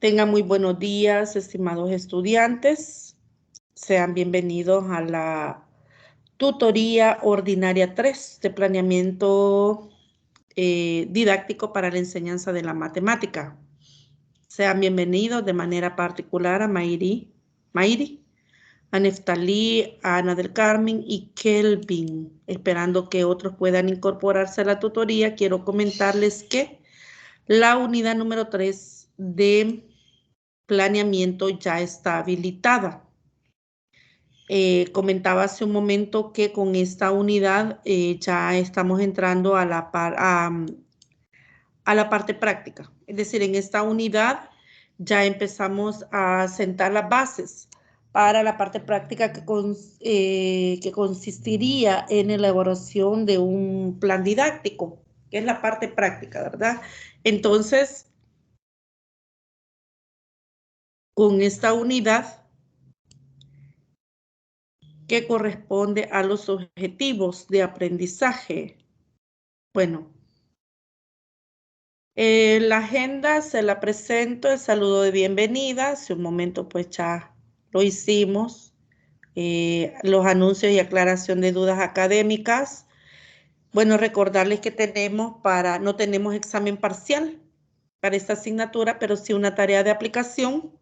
Tengan muy buenos días, estimados estudiantes. Sean bienvenidos a la tutoría ordinaria 3 de planeamiento didáctico para la enseñanza de la matemática. Sean bienvenidos de manera particular a Mayri, a Neftalí, a Ana del Carmen y Kelvin. Esperando que otros puedan incorporarse a la tutoría, quiero comentarles que la unidad número 3 de planeamiento ya está habilitada. Comentaba hace un momento que con esta unidad ya estamos entrando a la parte práctica. Es decir, en esta unidad ya empezamos a sentar las bases para la parte práctica que consistiría en la elaboración de un plan didáctico, que es la parte práctica, ¿verdad? Entonces, con esta unidad que corresponde a los objetivos de aprendizaje. Bueno, la agenda se la presento, el saludo de bienvenida. Hace un momento pues ya lo hicimos. Los anuncios y aclaración de dudas académicas. Bueno, recordarles que no tenemos examen parcial para esta asignatura, pero sí una tarea de aplicación.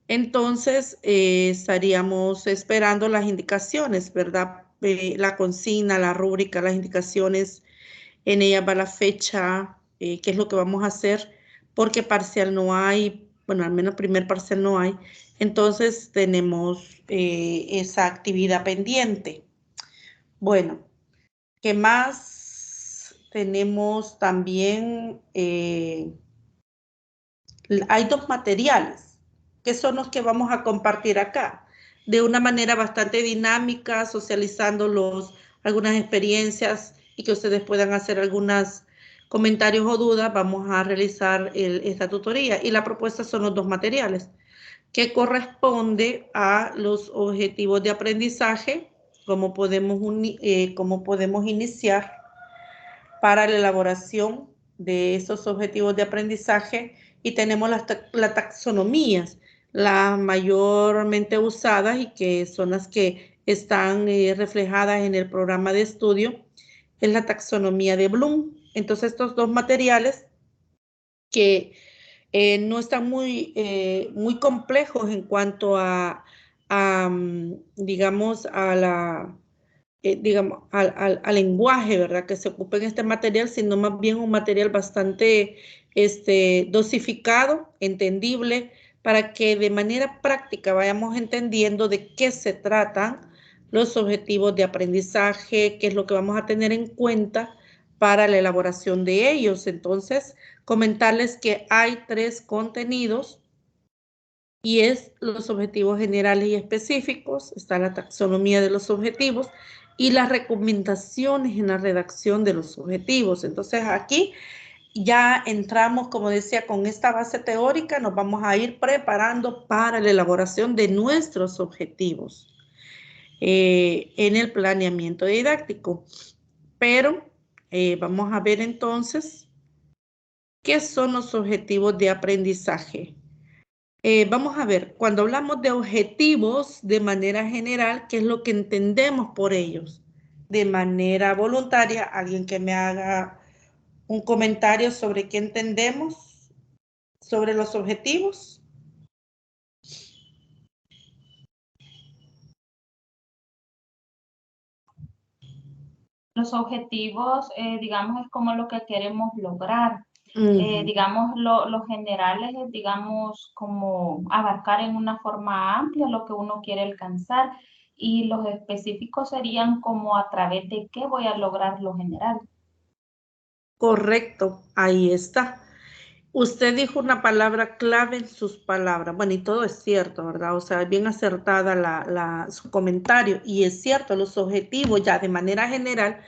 Entonces, estaríamos esperando las indicaciones, ¿verdad? La consigna, la rúbrica, las indicaciones, en ella va la fecha, qué es lo que vamos a hacer, porque parcial no hay, bueno, al menos primer parcial no hay. Entonces, tenemos esa actividad pendiente. Bueno, ¿qué más? Tenemos también, hay dos materiales que son los que vamos a compartir acá, de una manera bastante dinámica, socializando algunas experiencias y que ustedes puedan hacer algunos comentarios o dudas. Vamos a realizar esta tutoría y la propuesta son los dos materiales que corresponde a los objetivos de aprendizaje, cómo podemos iniciar para la elaboración de esos objetivos de aprendizaje, y tenemos las taxonomías, las mayormente usadas y que son las que están reflejadas en el programa de estudio, es la taxonomía de Bloom. Entonces, estos dos materiales que no están muy complejos en cuanto digamos, al lenguaje, ¿verdad?, que se ocupa en este material, sino más bien un material bastante dosificado, entendible, para que de manera práctica vayamos entendiendo de qué se tratan los objetivos de aprendizaje, qué es lo que vamos a tener en cuenta para la elaboración de ellos. Entonces, comentarles que hay 3 contenidos, y es los objetivos generales y específicos, está la taxonomía de los objetivos y las recomendaciones en la redacción de los objetivos. Entonces aquí ya entramos, como decía, con esta base teórica, nos vamos a ir preparando para la elaboración de nuestros objetivos en el planeamiento didáctico. Pero vamos a ver entonces qué son los objetivos de aprendizaje. Vamos a ver, cuando hablamos de objetivos de manera general, ¿qué es lo que entendemos por ellos? De manera voluntaria, alguien que me haga un comentario sobre qué entendemos sobre los objetivos. Los objetivos, digamos, es como lo que queremos lograr. Uh-huh. Digamos, los generales es, digamos, como abarcar en una forma amplia lo que uno quiere alcanzar, y los específicos serían como a través de qué voy a lograr lo general. Correcto, ahí está. Usted dijo una palabra clave en sus palabras. Bueno, y todo es cierto, ¿verdad? O sea, bien acertada su comentario. Y es cierto, los objetivos ya de manera general,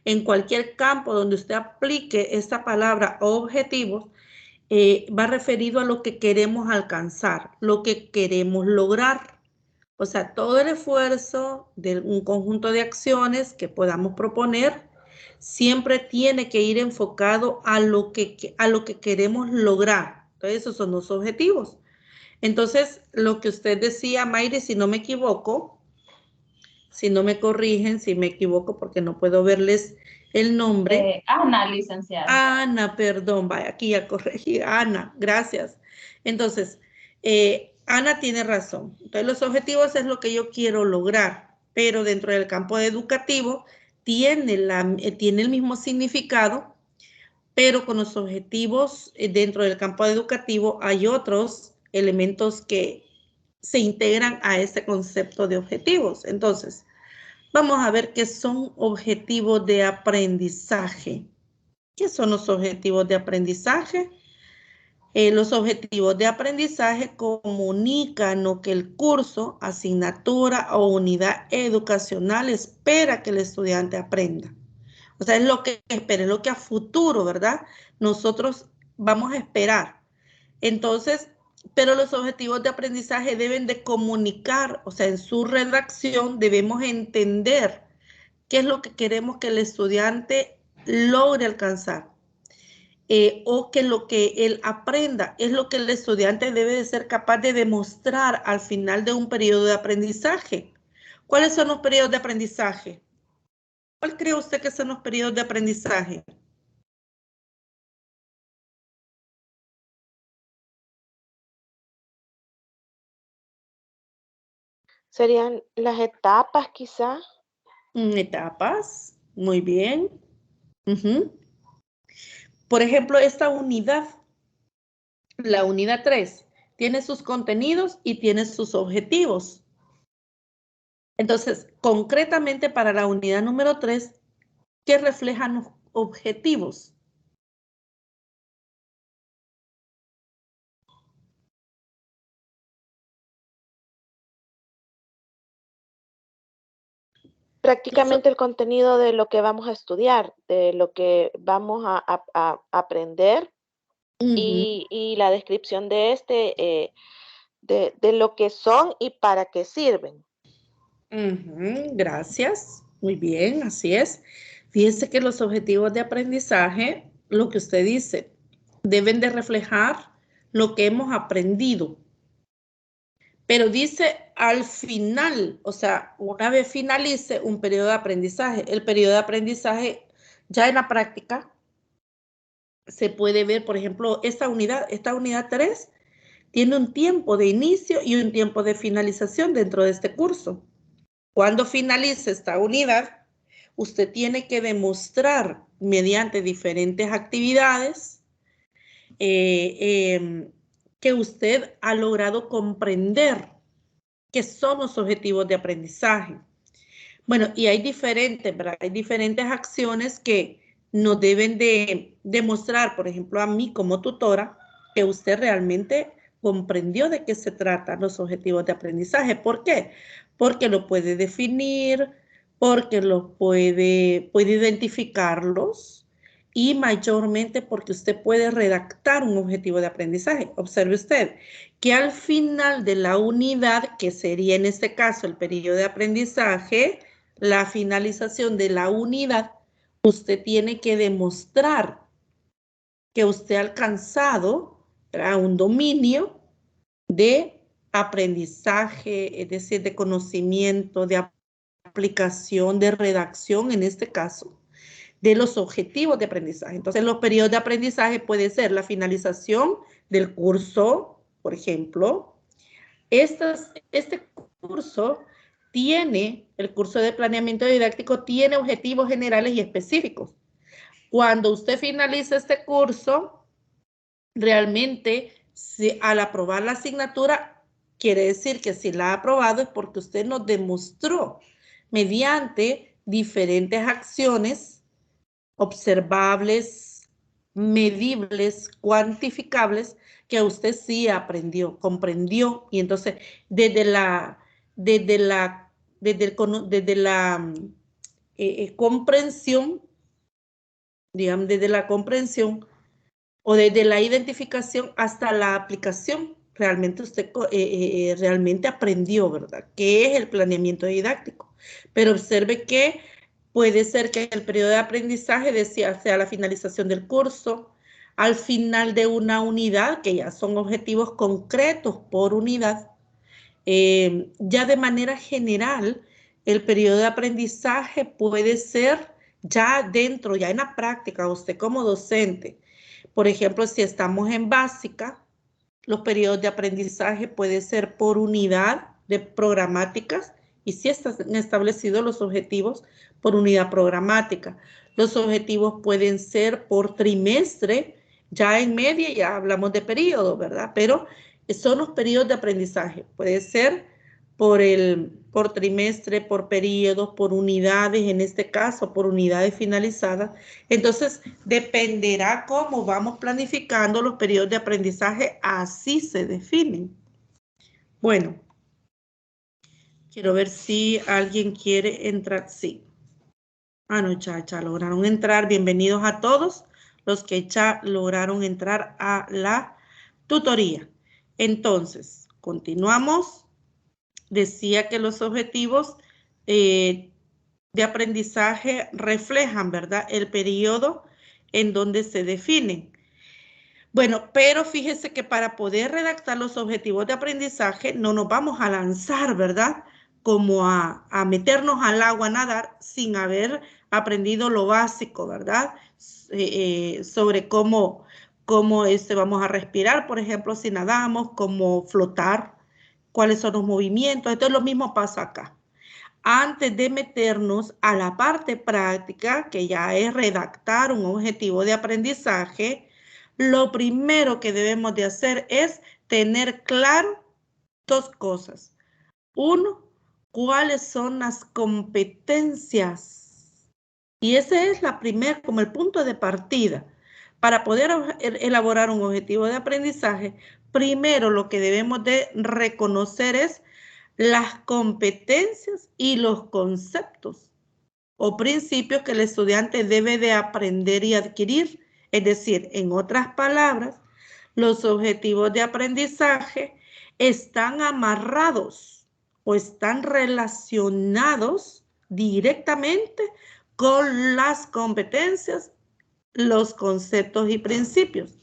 en cualquier campo donde usted aplique esta palabra objetivos, va referido a lo que queremos alcanzar, lo que queremos lograr. O sea, todo el esfuerzo de un conjunto de acciones que podamos proponer siempre tiene que ir enfocado a lo que queremos lograr. Entonces, esos son los objetivos. Entonces, lo que usted decía, Mayre, si no me equivoco, si no me corrigen, si me equivoco porque no puedo verles el nombre. Ana, licenciada. Ana, perdón, vaya, aquí ya corregí. Ana, gracias. Entonces, Ana tiene razón. Entonces, los objetivos es lo que yo quiero lograr, pero dentro del campo educativo tiene el mismo significado, pero con los objetivos dentro del campo educativo hay otros elementos que se integran a ese concepto de objetivos. Entonces, vamos a ver qué son objetivos de aprendizaje. ¿Qué son los objetivos de aprendizaje? Los objetivos de aprendizaje comunican lo que el curso, asignatura o unidad educacional espera que el estudiante aprenda. O sea, es lo que espera, es lo que a futuro, ¿verdad? Nosotros vamos a esperar. Entonces, pero los objetivos de aprendizaje deben de comunicar, o sea, en su redacción debemos entender qué es lo que queremos que el estudiante logre alcanzar. O que lo que él aprenda es lo que el estudiante debe de ser capaz de demostrar al final de un periodo de aprendizaje. ¿Cuáles son los periodos de aprendizaje? ¿Cuál cree usted que son los periodos de aprendizaje? Serían las etapas, quizá. Etapas, muy bien. Por ejemplo, esta unidad, la unidad 3, tiene sus contenidos y tiene sus objetivos. Entonces, concretamente para la unidad número 3, ¿qué reflejan los objetivos? Prácticamente el contenido de lo que vamos a estudiar, de lo que vamos a aprender y la descripción de de lo que son y para qué sirven. Gracias. Muy bien, así es. Fíjense que los objetivos de aprendizaje, lo que usted dice, deben de reflejar lo que hemos aprendido. Pero dice al final, o sea, una vez finalice un periodo de aprendizaje, el periodo de aprendizaje ya en la práctica se puede ver, por ejemplo, esta unidad 3 tiene un tiempo de inicio y un tiempo de finalización dentro de este curso. Cuando finalice esta unidad, usted tiene que demostrar mediante diferentes actividades que usted ha logrado comprender qué son los objetivos de aprendizaje. Bueno, y hay diferentes, ¿verdad? Hay diferentes acciones que nos deben de demostrar, por ejemplo, a mí como tutora, que usted realmente comprendió de qué se tratan los objetivos de aprendizaje. ¿Por qué? Porque lo puede definir, porque puede identificarlos y mayormente porque usted puede redactar un objetivo de aprendizaje. Observe usted que al final de la unidad, que sería en este caso el periodo de aprendizaje, la finalización de la unidad, usted tiene que demostrar que usted ha alcanzado, ¿verdad?, un dominio de aprendizaje, es decir, de conocimiento, de aplicación, de redacción, en este caso, de los objetivos de aprendizaje. Entonces, los periodos de aprendizaje puede ser la finalización del curso, por ejemplo. Este curso el curso de planeamiento didáctico tiene objetivos generales y específicos. Cuando usted finaliza este curso, realmente, al aprobar la asignatura, quiere decir que si la ha aprobado es porque usted nos demostró mediante diferentes acciones observables, medibles, cuantificables, que usted sí aprendió, comprendió, y entonces desde la comprensión, digamos, desde la comprensión o desde la identificación hasta la aplicación, realmente usted realmente aprendió, ¿verdad? ¿Qué es el planeamiento didáctico? Pero observe que puede ser que el periodo de aprendizaje sea la finalización del curso, al final de una unidad, que ya son objetivos concretos por unidad, ya de manera general, el periodo de aprendizaje puede ser ya dentro, ya en la práctica, usted como docente. Por ejemplo, si estamos en básica, los periodos de aprendizaje pueden ser por unidad de programáticas y si están establecidos los objetivos por unidad programática. Los objetivos pueden ser por trimestre, ya en media ya hablamos de periodo, ¿verdad? Pero son los periodos de aprendizaje. Puede ser por trimestre, por periodos, por unidades, en este caso, por unidades finalizadas. Entonces, dependerá cómo vamos planificando los periodos de aprendizaje, así se definen. Bueno, quiero ver si alguien quiere entrar. Sí. Ah, no, ya lograron entrar. Bienvenidos a todos los que ya lograron entrar a la tutoría. Entonces, continuamos. Decía que los objetivos de aprendizaje reflejan, ¿verdad?, el periodo en donde se definen. Bueno, pero fíjese que para poder redactar los objetivos de aprendizaje no nos vamos a lanzar, ¿verdad?, como a meternos al agua a nadar sin haber aprendido lo básico, ¿verdad?, sobre cómo vamos a respirar, por ejemplo, si nadamos, cómo flotar, cuáles son los movimientos. Entonces lo mismo pasa acá. Antes de meternos a la parte práctica, que ya es redactar un objetivo de aprendizaje, lo primero que debemos de hacer es tener claro dos cosas. Uno, cuáles son las competencias. Y ese es como el punto de partida. Para poder elaborar un objetivo de aprendizaje, primero lo que debemos de reconocer es las competencias y los conceptos o principios que el estudiante debe de aprender y adquirir. Es decir, en otras palabras, los objetivos de aprendizaje están amarrados o están relacionados directamente con las competencias, los conceptos y principios.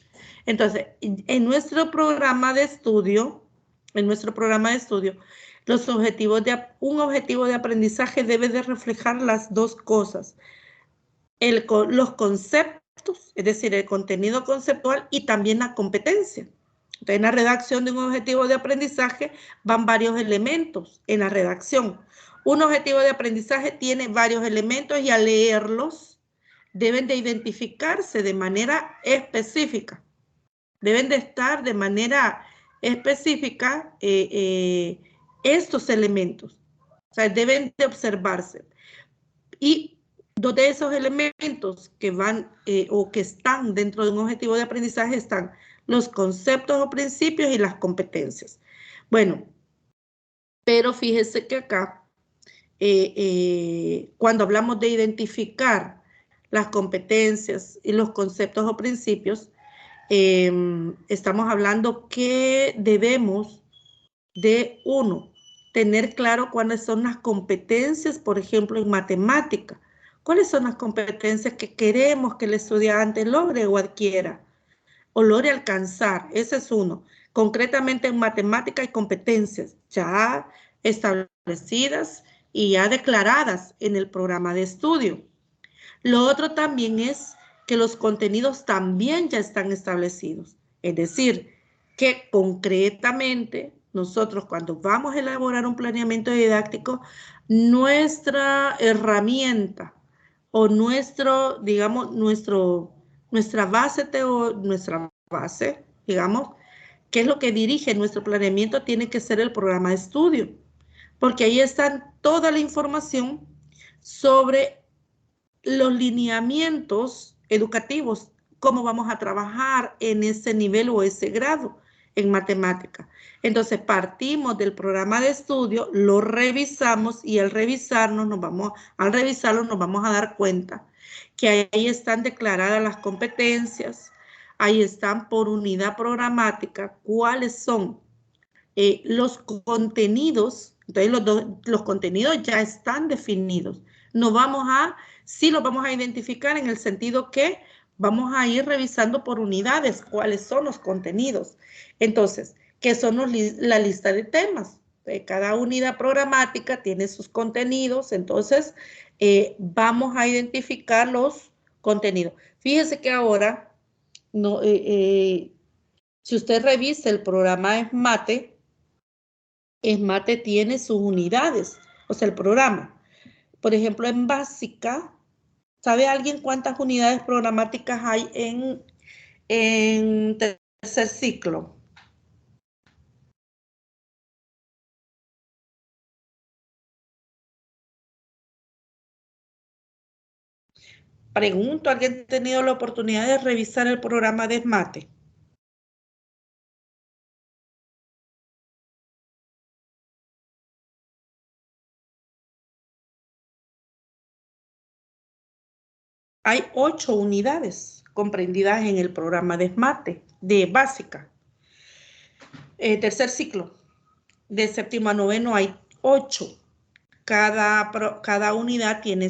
Entonces, en nuestro programa de estudio, un objetivo de aprendizaje debe de reflejar las dos cosas. Los conceptos, es decir, el contenido conceptual y también la competencia. Entonces, en la redacción de un objetivo de aprendizaje van varios elementos en la redacción. Un objetivo de aprendizaje tiene varios elementos y al leerlos deben de identificarse de manera específica. Deben de estar de manera específica estos elementos. O sea, deben de observarse. Y dos de esos elementos que van o que están dentro de un objetivo de aprendizaje están los conceptos o principios y las competencias. Bueno, pero fíjese que acá, cuando hablamos de identificar las competencias y los conceptos o principios, estamos hablando que debemos de, uno, tener claro cuáles son las competencias, por ejemplo, en matemática. ¿Cuáles son las competencias que queremos que el estudiante logre o adquiera o logre alcanzar? Ese es uno. Concretamente en matemática hay competencias ya establecidas y ya declaradas en el programa de estudio. Lo otro también es que los contenidos también ya están establecidos. Es decir, que concretamente nosotros cuando vamos a elaborar un planeamiento didáctico, nuestra herramienta o nuestra base, digamos, que es lo que dirige nuestro planeamiento, tiene que ser el programa de estudio, porque ahí está toda la información sobre los lineamientos educativos, cómo vamos a trabajar en ese nivel o ese grado en matemática. Entonces partimos del programa de estudio, lo revisamos y al revisarlo nos vamos a dar cuenta que ahí están declaradas las competencias, ahí están por unidad programática cuáles son los contenidos. Entonces los contenidos ya están definidos. Sí los vamos a identificar en el sentido que vamos a ir revisando por unidades cuáles son los contenidos. Entonces, ¿qué son la lista de temas? Cada unidad programática tiene sus contenidos, entonces vamos a identificar los contenidos. Fíjese que ahora, no, si usted revisa el programa ESMATE, ESMATE tiene sus unidades, o sea, el programa. Por ejemplo, en básica, ¿sabe alguien cuántas unidades programáticas hay en tercer ciclo? Pregunto, ¿alguien ha tenido la oportunidad de revisar el programa de ESMATE? Hay 8 unidades comprendidas en el programa de ESMATE, de básica. Tercer ciclo, de séptimo a noveno hay 8. Cada unidad tiene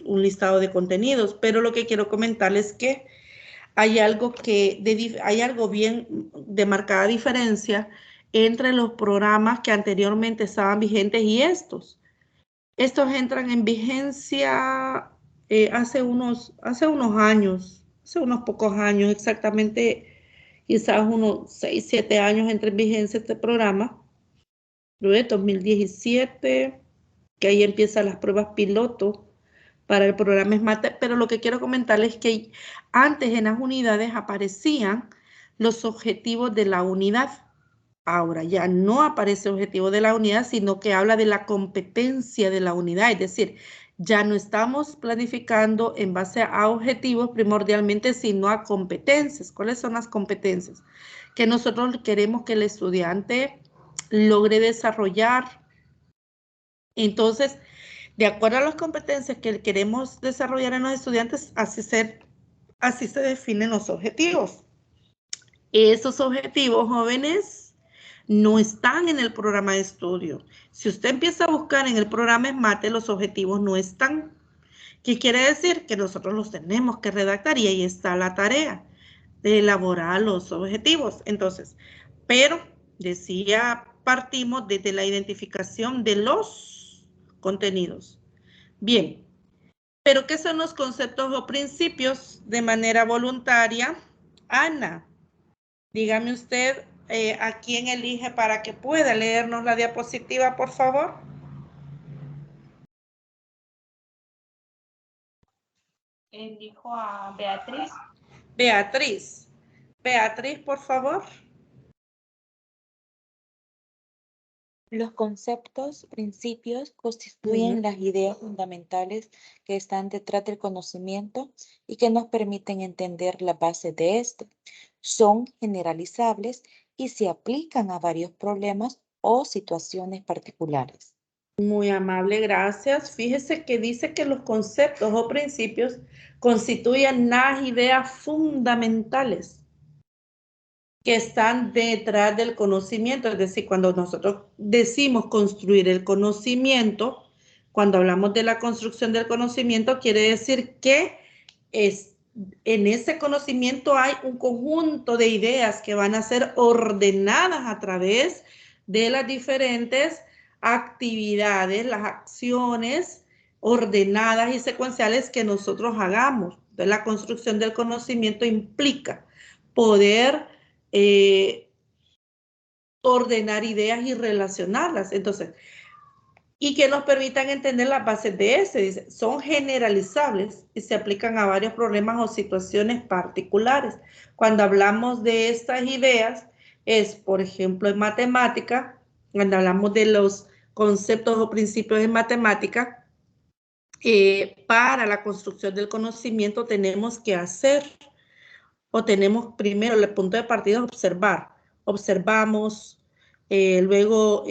un listado de contenidos, pero lo que quiero comentarles es que hay algo bien de marcada diferencia entre los programas que anteriormente estaban vigentes y estos. Estos entran en vigencia hace unos años, hace unos pocos años, exactamente quizás unos 6, 7 años entra en vigencia este programa. Luego 2017, que ahí empiezan las pruebas piloto para el programa ESMATE, pero lo que quiero comentarles es que antes en las unidades aparecían los objetivos de la unidad. Ahora ya no aparece objetivo de la unidad, sino que habla de la competencia de la unidad, es decir, ya no estamos planificando en base a objetivos primordialmente, sino a competencias. ¿Cuáles son las competencias? Que nosotros queremos que el estudiante logre desarrollar. Entonces, de acuerdo a las competencias que queremos desarrollar en los estudiantes, así se definen los objetivos. Esos objetivos, jóvenes, no están en el programa de estudio. Si usted empieza a buscar en el programa ESMATE, los objetivos no están. ¿Qué quiere decir? Que nosotros los tenemos que redactar y ahí está la tarea de elaborar los objetivos. Entonces, pero decía, partimos desde la identificación de los contenidos. Bien, pero ¿qué son los conceptos o principios de manera voluntaria? Ana, dígame usted a quién elige para que pueda leernos la diapositiva, por favor. Elijo a Beatriz. Beatriz, por favor. Los conceptos, principios, constituyen las ideas fundamentales que están detrás del conocimiento y que nos permiten entender la base de este. Son generalizables y se aplican a varios problemas o situaciones particulares. Muy amable, gracias. Fíjese que dice que los conceptos o principios constituyen las ideas fundamentales que están detrás del conocimiento. Es decir, cuando nosotros decimos construir el conocimiento, cuando hablamos de la construcción del conocimiento, quiere decir que en ese conocimiento hay un conjunto de ideas que van a ser ordenadas a través de las diferentes actividades, las acciones ordenadas y secuenciales que nosotros hagamos. Entonces, la construcción del conocimiento implica poder ordenar ideas y relacionarlas. Entonces, y que nos permitan entender las bases de ese. Dice, son generalizables y se aplican a varios problemas o situaciones particulares. Cuando hablamos de estas ideas, es, por ejemplo, en matemática, cuando hablamos de los conceptos o principios en matemática, para la construcción del conocimiento tenemos que hacer, o tenemos primero el punto de partida es observar. Observamos, luego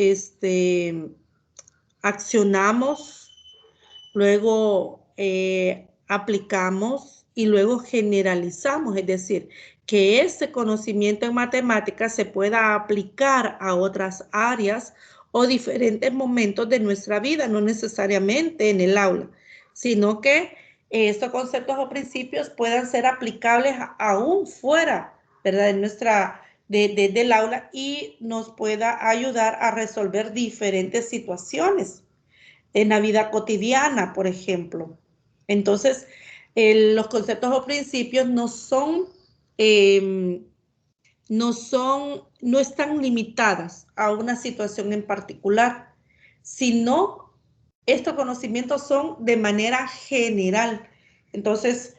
accionamos, luego aplicamos y luego generalizamos, es decir, que ese conocimiento en matemáticas se pueda aplicar a otras áreas o diferentes momentos de nuestra vida, no necesariamente en el aula, sino que estos conceptos o principios puedan ser aplicables aún fuera, ¿verdad?, del aula y nos pueda ayudar a resolver diferentes situaciones en la vida cotidiana, por ejemplo. Entonces, los conceptos o principios no están limitadas a una situación en particular, sino estos conocimientos son de manera general. Entonces,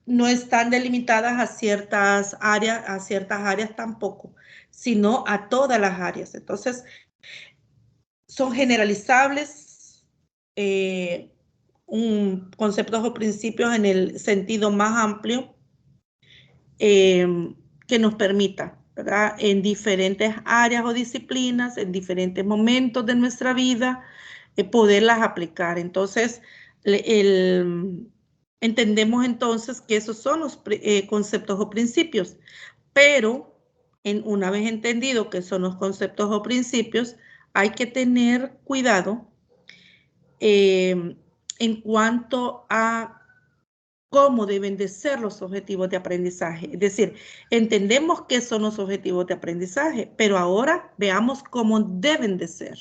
no están delimitadas a ciertas áreas tampoco, sino a todas las áreas. Entonces, son generalizables, conceptos o principios en el sentido más amplio que nos permita, ¿verdad?, en diferentes áreas o disciplinas, en diferentes momentos de nuestra vida, poderlas aplicar. Entonces, entendemos entonces que esos son los conceptos o principios, pero una vez entendido que son los conceptos o principios, hay que tener cuidado en cuanto a cómo deben de ser los objetivos de aprendizaje. Es decir, entendemos qué son los objetivos de aprendizaje, pero ahora veamos cómo deben de ser.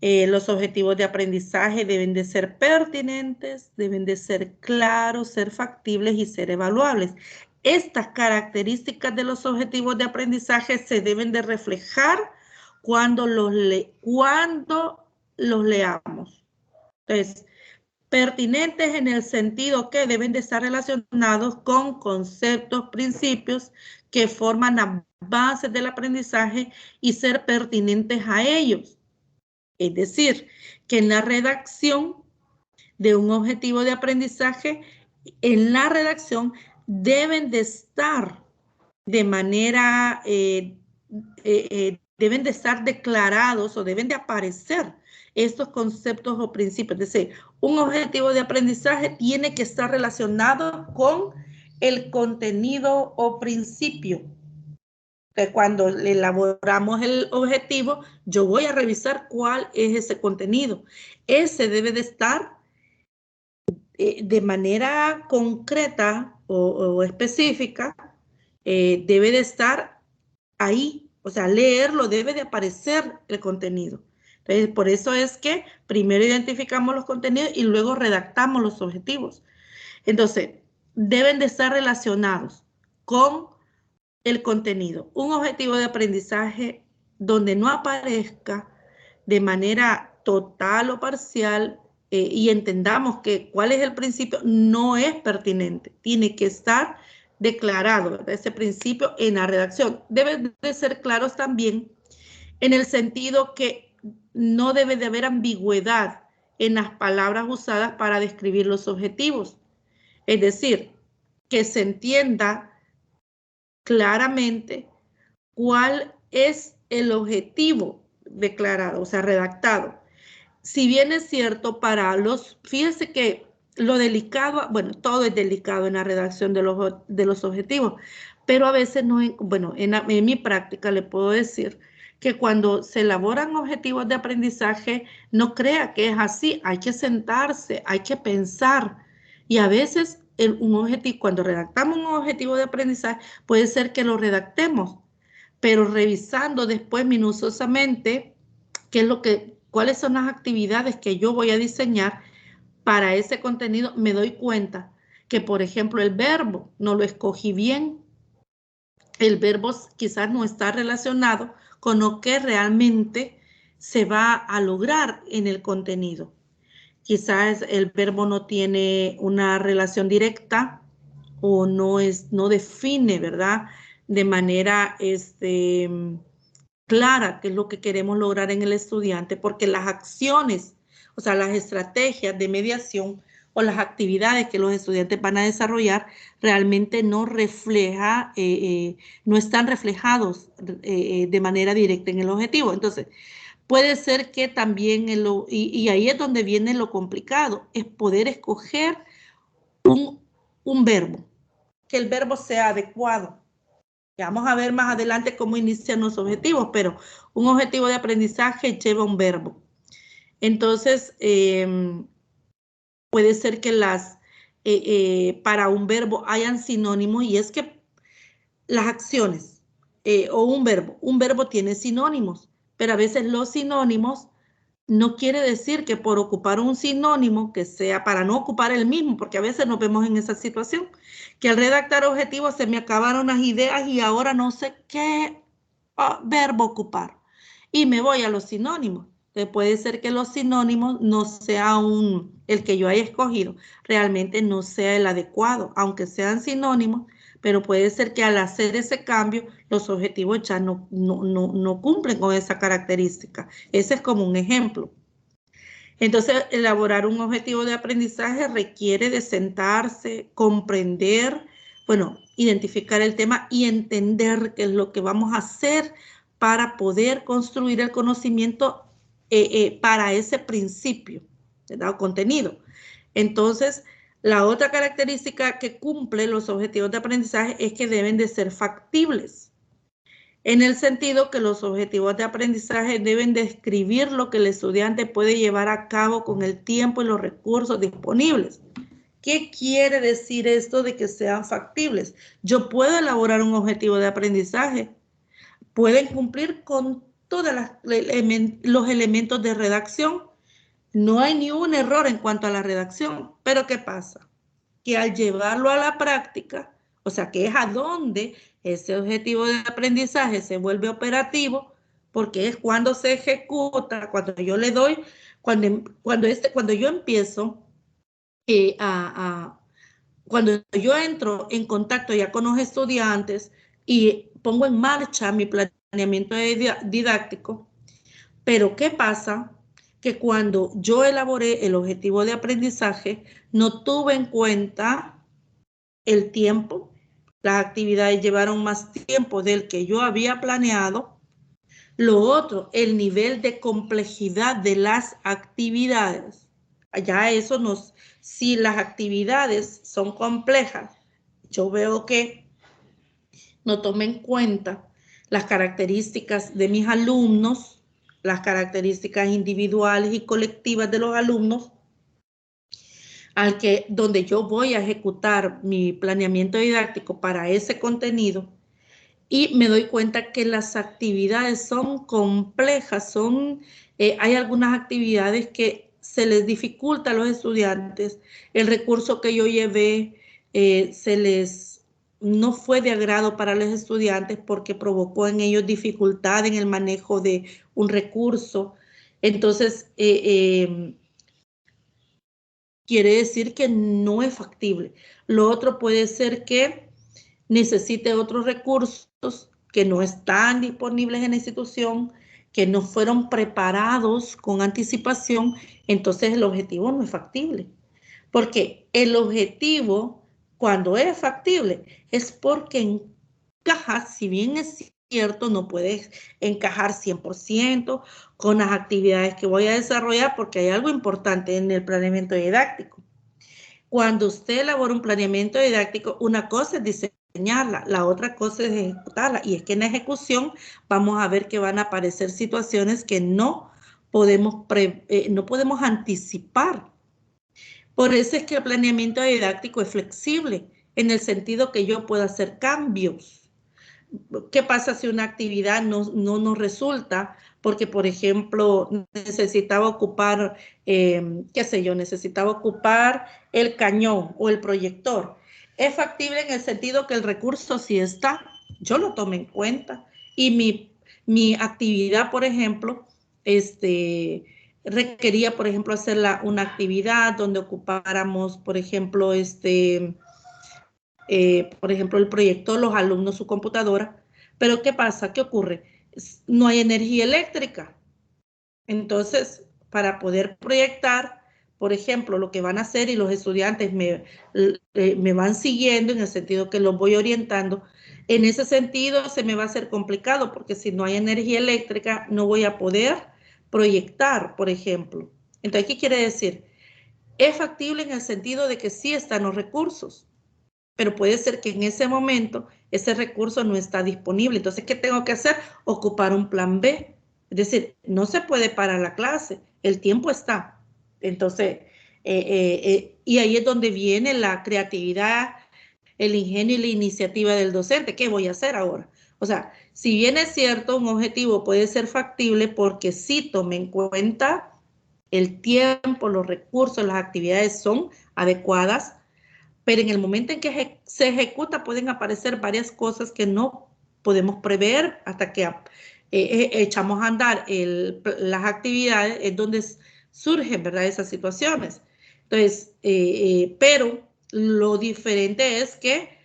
Los objetivos de aprendizaje deben de ser pertinentes, deben de ser claros, ser factibles y ser evaluables. Estas características de los objetivos de aprendizaje se deben de reflejar cuando los leamos. Entonces, pertinentes en el sentido que deben de estar relacionados con conceptos, principios que forman las bases del aprendizaje y ser pertinentes a ellos. Es decir, que en la redacción de un objetivo de aprendizaje, en la redacción deben de estar de manera, deben de estar declarados o deben de aparecer estos conceptos o principios. Es decir, un objetivo de aprendizaje tiene que estar relacionado con el contenido o principio. Que cuando elaboramos el objetivo, yo voy a revisar cuál es ese contenido. Ese debe de estar de manera concreta o específica, debe de estar ahí. O sea, leerlo, debe de aparecer el contenido. Entonces, por eso es que primero identificamos los contenidos y luego redactamos los objetivos. Entonces, deben de estar relacionados con el contenido. Un objetivo de aprendizaje donde no aparezca de manera total o parcial y entendamos que cuál es el principio, no es pertinente. Tiene que estar declarado ese principio en la redacción. Deben de ser claros también en el sentido que no debe de haber ambigüedad en las palabras usadas para describir los objetivos. Es decir, que se entienda claramente cuál es el objetivo declarado, o sea, redactado. Si bien es cierto fíjense que lo delicado, bueno, todo es delicado en la redacción de los objetivos, pero a veces no, bueno, en mi práctica le puedo decir que cuando se elaboran objetivos de aprendizaje, no crea que es así, hay que sentarse, hay que pensar, y a veces cuando redactamos un objetivo de aprendizaje, puede ser que lo redactemos, pero revisando después minuciosamente cuáles son las actividades que yo voy a diseñar para ese contenido, me doy cuenta que, por ejemplo, el verbo no lo escogí bien. El verbo quizás no está relacionado con lo que realmente se va a lograr en el contenido. Quizás el verbo no tiene una relación directa o no define, ¿verdad?, de manera clara qué es lo que queremos lograr en el estudiante, porque las acciones, o sea, las estrategias de mediación o las actividades que los estudiantes van a desarrollar realmente no están reflejados de manera directa en el objetivo. Entonces, puede ser que también, y ahí es donde viene lo complicado, es poder escoger un verbo, que el verbo sea adecuado. Vamos a ver más adelante cómo inician los objetivos, pero un objetivo de aprendizaje lleva un verbo. Entonces, puede ser que para un verbo hayan sinónimos, y es que las acciones o un verbo tiene sinónimos, pero a veces los sinónimos no quiere decir que por ocupar un sinónimo que sea para no ocupar el mismo, porque a veces nos vemos en esa situación, que al redactar objetivos se me acabaron las ideas y ahora no sé qué verbo ocupar. Y me voy a los sinónimos. Entonces puede ser que los sinónimos no sea el que yo haya escogido, realmente no sea el adecuado, aunque sean sinónimos, pero puede ser que al hacer ese cambio los objetivos ya no cumplen con esa característica. Ese es como un ejemplo. Entonces, elaborar un objetivo de aprendizaje requiere de sentarse, comprender, bueno, identificar el tema y entender qué es lo que vamos a hacer para poder construir el conocimiento para ese principio, ¿verdad? O contenido. Entonces, la otra característica que cumple los objetivos de aprendizaje es que deben de ser factibles, en el sentido que los objetivos de aprendizaje deben describir lo que el estudiante puede llevar a cabo con el tiempo y los recursos disponibles. ¿Qué quiere decir esto de que sean factibles? Yo puedo elaborar un objetivo de aprendizaje, pueden cumplir con todos los elementos de redacción, no hay ni un error en cuanto a la redacción, pero ¿qué pasa? Que al llevarlo a la práctica, o sea, que es a donde ese objetivo de aprendizaje se vuelve operativo, porque es cuando se ejecuta, cuando yo le doy, cuando yo empiezo cuando yo entro en contacto ya con los estudiantes y pongo en marcha mi planeamiento didáctico, pero ¿qué pasa? Que cuando yo elaboré el objetivo de aprendizaje, no tuve en cuenta el tiempo. Las actividades llevaron más tiempo del que yo había planeado. Lo otro, el nivel de complejidad de las actividades. Ya eso si las actividades son complejas, yo veo que no tomé en cuenta las características de mis alumnos, las características individuales y colectivas de los alumnos, donde yo voy a ejecutar mi planeamiento didáctico para ese contenido, y me doy cuenta que las actividades son complejas, hay algunas actividades que se les dificulta a los estudiantes, el recurso que yo llevé no fue de agrado para los estudiantes porque provocó en ellos dificultad en el manejo de un recurso. Entonces, quiere decir que no es factible. Lo otro puede ser que necesite otros recursos que no están disponibles en la institución, que no fueron preparados con anticipación, entonces el objetivo no es factible. Porque el objetivo, cuando es factible, es porque encaja, si bien es cierto, no puedes encajar 100% con las actividades que voy a desarrollar, porque hay algo importante en el planeamiento didáctico. Cuando usted elabora un planeamiento didáctico, una cosa es diseñarla, la otra cosa es ejecutarla. Y es que en la ejecución vamos a ver que van a aparecer situaciones que no podemos anticipar. Por eso es que el planeamiento didáctico es flexible, en el sentido que yo puedo hacer cambios. ¿Qué pasa si una actividad no nos resulta? Porque, por ejemplo, necesitaba ocupar, necesitaba ocupar el cañón o el proyector. Es factible en el sentido que el recurso sí está, yo lo tomé en cuenta. Y mi actividad, por ejemplo, requería, por ejemplo, hacer una actividad donde ocupáramos, por ejemplo, el proyector, los alumnos su computadora. Pero ¿qué pasa? ¿Qué ocurre? No hay energía eléctrica. Entonces, para poder proyectar, por ejemplo, lo que van a hacer, y los estudiantes me van siguiendo en el sentido que los voy orientando, en ese sentido se me va a hacer complicado, porque si no hay energía eléctrica no voy a poder proyectar, por ejemplo. Entonces, ¿qué quiere decir? Es factible en el sentido de que sí están los recursos, pero puede ser que en ese momento ese recurso no está disponible. Entonces, ¿qué tengo que hacer? Ocupar un plan B. Es decir, no se puede parar la clase, el tiempo está. Entonces, Y ahí es donde viene la creatividad, el ingenio y la iniciativa del docente. ¿Qué voy a hacer ahora? O sea, si bien es cierto, un objetivo puede ser factible porque sí tome en cuenta el tiempo, los recursos, las actividades son adecuadas, pero en el momento en que se ejecuta pueden aparecer varias cosas que no podemos prever hasta que echamos a andar las actividades, es donde surgen, ¿verdad?, esas situaciones. Entonces, pero lo diferente es que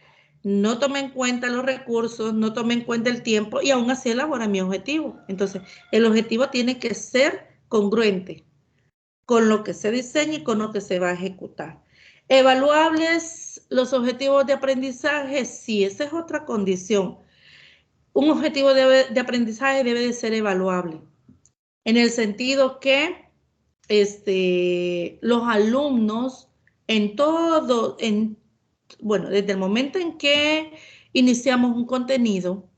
no tome en cuenta los recursos, no tome en cuenta el tiempo y aún así elabora mi objetivo. Entonces, el objetivo tiene que ser congruente con lo que se diseña y con lo que se va a ejecutar. Evaluables los objetivos de aprendizaje, sí, esa es otra condición. Un objetivo de aprendizaje debe de ser evaluable, en el sentido que los alumnos bueno, desde el momento en que iniciamos un contenido,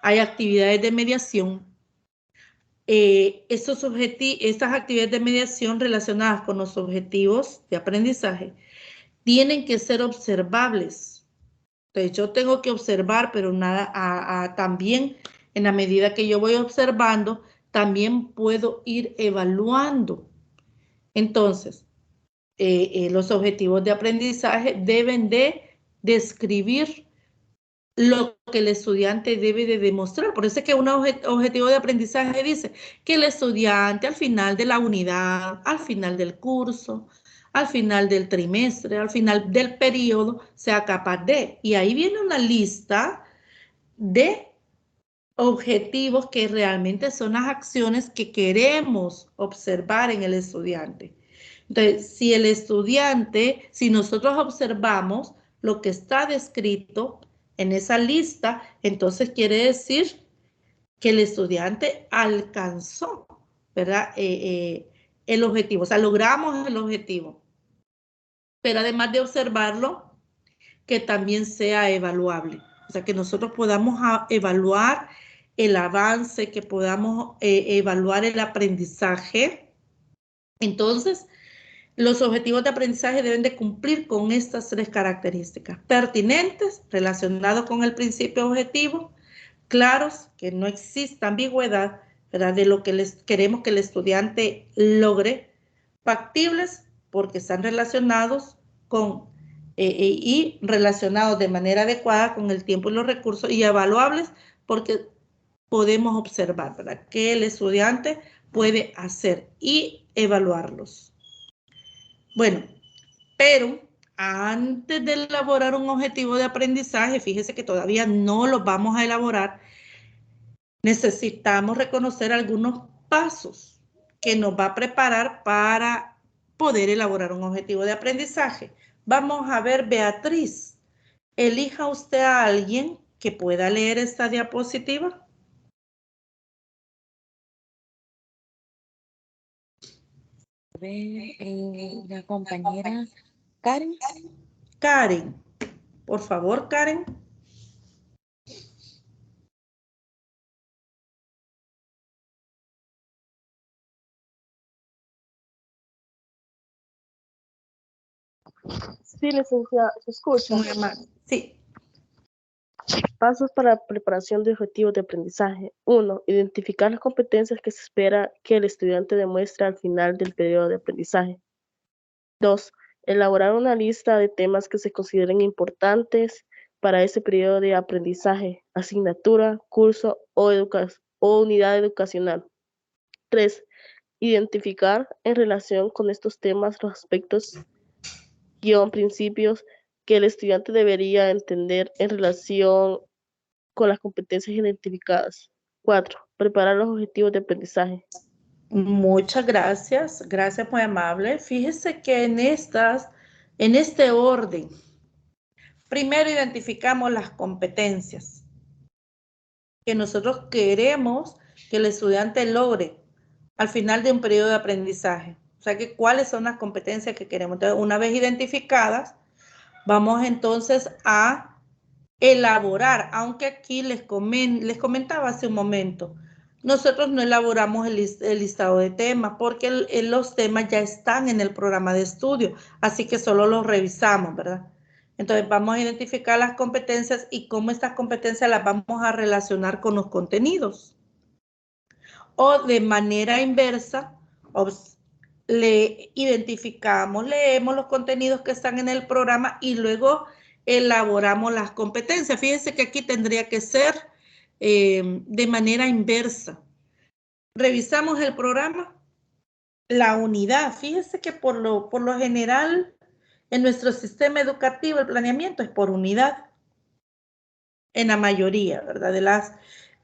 hay actividades de mediación. Estas actividades de mediación relacionadas con los objetivos de aprendizaje tienen que ser observables. Entonces, yo tengo que observar, pero también en la medida que yo voy observando, también puedo ir evaluando. Entonces, los objetivos de aprendizaje deben de describir lo que el estudiante debe de demostrar. Por eso es que un objetivo de aprendizaje dice que el estudiante al final de la unidad, al final del curso, al final del trimestre, al final del periodo, sea capaz de. Y ahí viene una lista de objetivos que realmente son las acciones que queremos observar en el estudiante. Entonces, si nosotros observamos lo que está descrito en esa lista, entonces quiere decir que el estudiante alcanzó, ¿verdad? El objetivo, o sea, logramos el objetivo. Pero además de observarlo, que también sea evaluable. O sea, que nosotros podamos evaluar el avance, que podamos evaluar el aprendizaje. Entonces, los objetivos de aprendizaje deben de cumplir con estas 3 características. Pertinentes, relacionados con el principio objetivo. Claros, que no exista ambigüedad, ¿verdad?, de lo que queremos que el estudiante logre. Factibles, porque están relacionados y relacionados de manera adecuada con el tiempo y los recursos. Y evaluables, porque podemos observar, ¿verdad?, que el estudiante puede hacer y evaluarlos. Bueno, pero antes de elaborar un objetivo de aprendizaje, fíjese que todavía no lo vamos a elaborar, necesitamos reconocer algunos pasos que nos va a preparar para poder elaborar un objetivo de aprendizaje. Vamos a ver, Beatriz, elija usted a alguien que pueda leer esta diapositiva. La compañera Karen. Karen, por favor, Karen. Sí, licenciada, ¿se escucha? Muy amable. Sí. Pasos para la preparación de objetivos de aprendizaje. 1. Identificar las competencias que se espera que el estudiante demuestre al final del periodo de aprendizaje. 2. Elaborar una lista de temas que se consideren importantes para ese periodo de aprendizaje, asignatura, curso o unidad educacional. 3. Identificar en relación con estos temas los aspectos, principios que el estudiante debería entender en relación con las competencias identificadas. 4. Preparar los objetivos de aprendizaje. Muchas gracias. Gracias, muy amable. Fíjese que en este orden, primero identificamos las competencias que nosotros queremos que el estudiante logre al final de un periodo de aprendizaje. O sea, que cuáles son las competencias que queremos. Entonces, una vez identificadas, vamos entonces a elaborar, aunque aquí les comentaba hace un momento, nosotros no elaboramos el listado de temas porque los temas ya están en el programa de estudio, así que solo los revisamos, ¿verdad? Entonces vamos a identificar las competencias y cómo estas competencias las vamos a relacionar con los contenidos. O de manera inversa, le identificamos, leemos los contenidos que están en el programa y luego elaboramos las competencias. Fíjense que aquí tendría que ser de manera inversa. Revisamos el programa, la unidad. Fíjense que por lo general en nuestro sistema educativo el planeamiento es por unidad. En la mayoría, ¿verdad? De las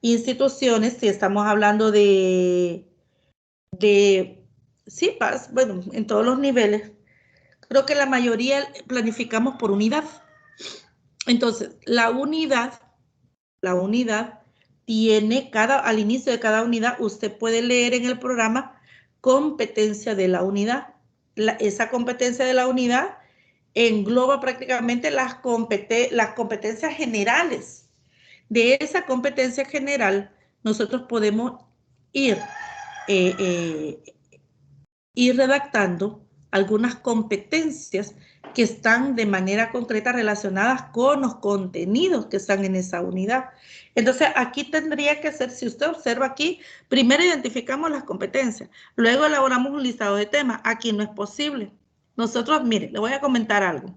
instituciones, si estamos hablando de CIPAS, bueno, en todos los niveles, creo que la mayoría planificamos por unidad. Entonces, la unidad tiene al inicio de cada unidad, usted puede leer en el programa competencia de la unidad. Esa competencia de la unidad engloba prácticamente las competencias generales. De esa competencia general, nosotros podemos ir redactando algunas competencias que están de manera concreta relacionadas con los contenidos que están en esa unidad. Entonces, aquí tendría que ser, si usted observa aquí, primero identificamos las competencias, luego elaboramos un listado de temas. Aquí no es posible. Nosotros, mire, le voy a comentar algo.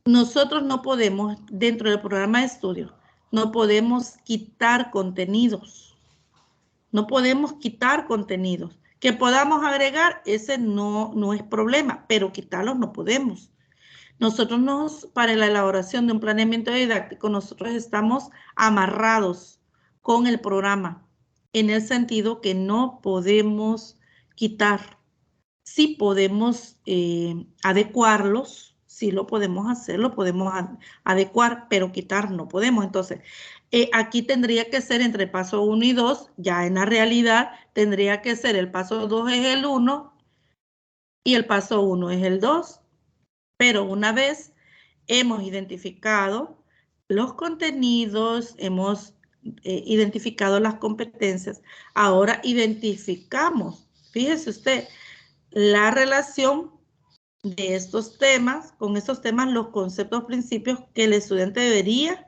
Nosotros no podemos, dentro del programa de estudio, no podemos quitar contenidos. No podemos quitar contenidos. Que podamos agregar, ese no es problema, pero quitarlos no podemos. Nosotros para la elaboración de un planeamiento didáctico, nosotros estamos amarrados con el programa, en el sentido que no podemos quitar. Sí podemos adecuarlos, sí lo podemos hacer, lo podemos adecuar, pero quitar no podemos. Entonces, aquí tendría que ser entre paso 1 y 2, ya en la realidad tendría que ser el paso 2 es el 1 y el paso 1 es el 2. Pero una vez hemos identificado los contenidos, hemos identificado las competencias, ahora identificamos, fíjese usted, la relación de estos temas, con estos temas, los conceptos, principios que el estudiante debería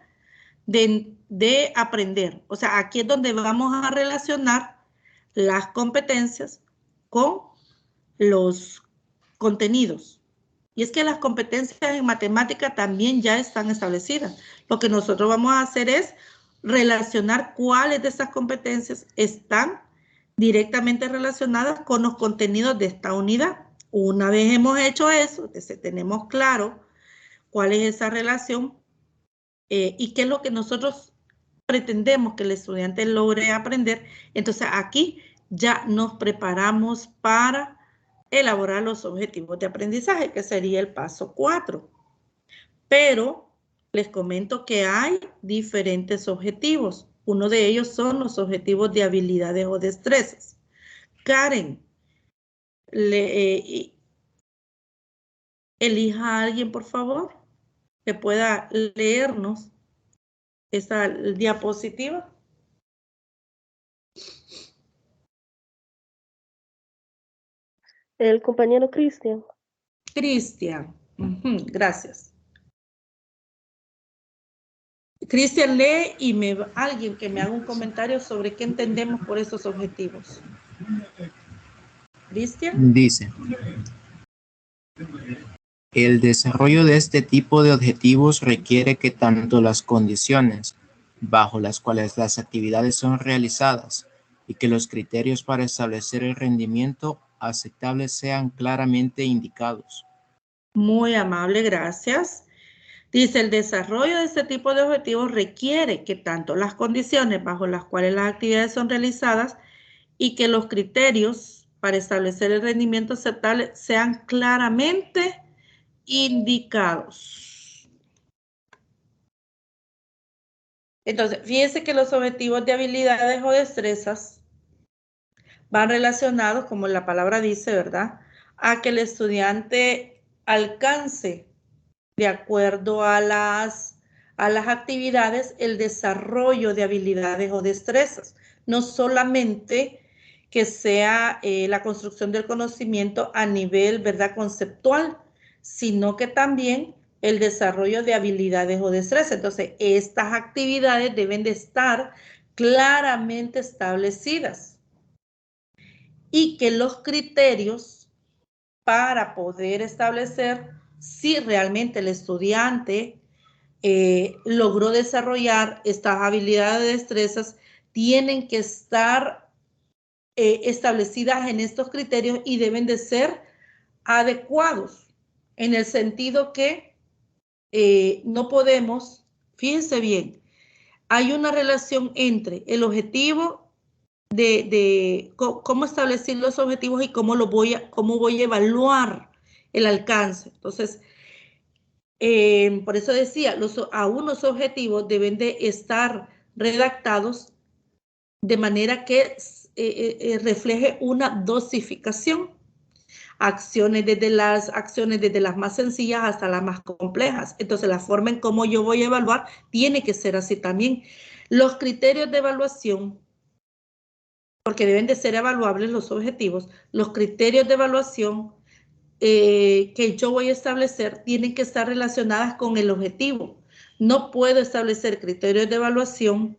de aprender. O sea, aquí es donde vamos a relacionar las competencias con los contenidos. Y es que las competencias en matemática también ya están establecidas. Lo que nosotros vamos a hacer es relacionar cuáles de esas competencias están directamente relacionadas con los contenidos de esta unidad. Una vez hemos hecho eso, tenemos claro cuál es esa relación y qué es lo que nosotros pretendemos que el estudiante logre aprender, entonces aquí ya nos preparamos para elaborar los objetivos de aprendizaje, que sería el paso 4. Pero les comento que hay diferentes objetivos. Uno de ellos son los objetivos de habilidades o destrezas. Karen, elija a alguien, por favor, que pueda leernos esa diapositiva. El compañero Cristian. Cristian, gracias. Cristian, lee y alguien que me haga un comentario sobre qué entendemos por esos objetivos. Cristian. Dice, el desarrollo de este tipo de objetivos requiere que tanto las condiciones bajo las cuales las actividades son realizadas y que los criterios para establecer el rendimiento aceptable sean claramente indicados. Muy amable, gracias. Dice, el desarrollo de este tipo de objetivos requiere que tanto las condiciones bajo las cuales las actividades son realizadas y que los criterios para establecer el rendimiento aceptable sean claramente indicados. Entonces, fíjense que los objetivos de habilidades o destrezas van relacionados, como la palabra dice, ¿verdad?, a que el estudiante alcance de acuerdo a las a las actividades el desarrollo de habilidades o destrezas, no solamente que sea la construcción del conocimiento a nivel, ¿verdad?, conceptual, sino que también el desarrollo de habilidades o destrezas. Entonces, estas actividades deben de estar claramente establecidas y que los criterios para poder establecer si realmente el estudiante logró desarrollar estas habilidades o destrezas tienen que estar establecidas en estos criterios y deben de ser adecuados, en el sentido que no podemos, fíjense bien, hay una relación entre el objetivo de cómo establecer los objetivos y cómo voy a evaluar el alcance. Entonces, por eso decía, aún los objetivos deben de estar redactados de manera que refleje una dosificación. Acciones desde las más sencillas hasta las más complejas. Entonces, la forma en cómo yo voy a evaluar tiene que ser así también. Los criterios de evaluación, porque deben de ser evaluables los objetivos, los criterios de evaluación que yo voy a establecer tienen que estar relacionadas con el objetivo. No puedo establecer criterios de evaluación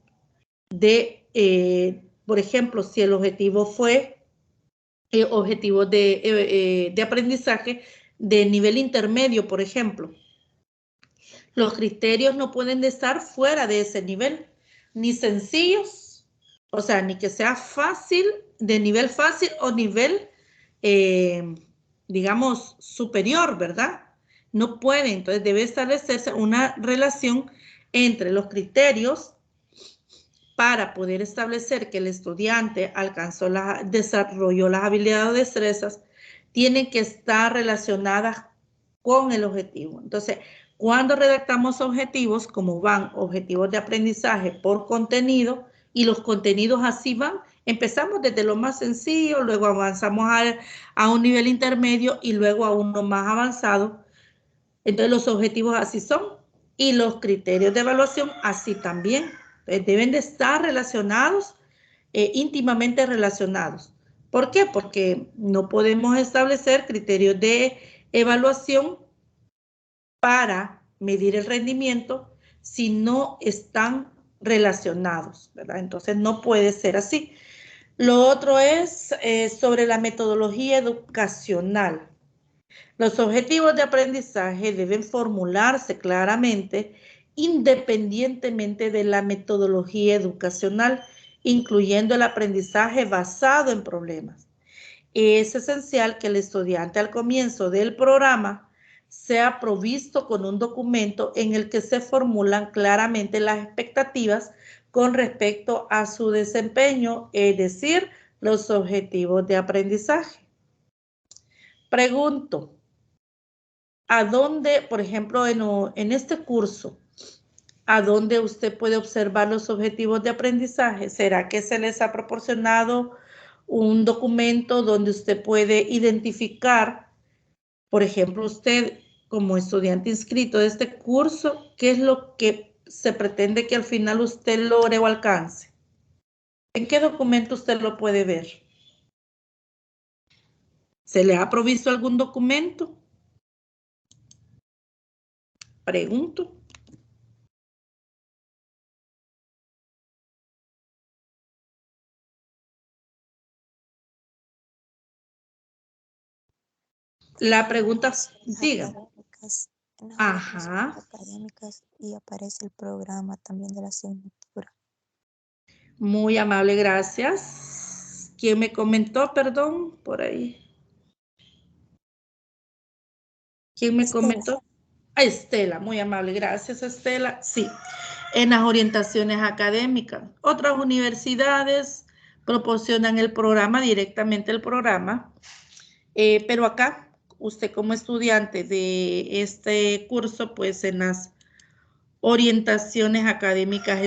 por ejemplo, si el objetivo fue objetivos de aprendizaje de nivel intermedio, por ejemplo. Los criterios no pueden estar fuera de ese nivel, ni sencillos, o sea, ni que sea fácil, de nivel fácil o nivel, digamos, superior, ¿verdad? No puede, entonces debe establecerse una relación entre los criterios para poder establecer que el estudiante desarrolló las habilidades o destrezas, tienen que estar relacionadas con el objetivo. Entonces, cuando redactamos objetivos, como van objetivos de aprendizaje por contenido, y los contenidos así van, empezamos desde lo más sencillo, luego avanzamos a un nivel intermedio y luego a uno más avanzado. Entonces, los objetivos así son y los criterios de evaluación así también. Deben de estar relacionados, íntimamente relacionados. ¿Por qué? Porque no podemos establecer criterios de evaluación para medir el rendimiento si no están relacionados, ¿verdad? Entonces no puede ser así. Lo otro es sobre la metodología educacional. Los objetivos de aprendizaje deben formularse claramente independientemente de la metodología educacional, incluyendo el aprendizaje basado en problemas. Es esencial que el estudiante al comienzo del programa sea provisto con un documento en el que se formulan claramente las expectativas con respecto a su desempeño, es decir, los objetivos de aprendizaje. Pregunto, ¿a dónde, por ejemplo, en este curso, a dónde usted puede observar los objetivos de aprendizaje? ¿Será que se les ha proporcionado un documento donde usted puede identificar, por ejemplo, usted como estudiante inscrito de este curso, qué es lo que se pretende que al final usted logre o alcance? ¿En qué documento usted lo puede ver? ¿Se le ha provisto algún documento? Pregunto. La pregunta, diga. Ajá. Académicas y aparece el programa también de la asignatura. Muy amable, gracias. ¿Quién me comentó? Perdón, por ahí. ¿Quién me comentó? Estela, muy amable, gracias Estela. Sí, en las orientaciones académicas. Otras universidades proporcionan el programa, directamente el programa, pero acá, usted como estudiante de este curso, pues en las orientaciones académicas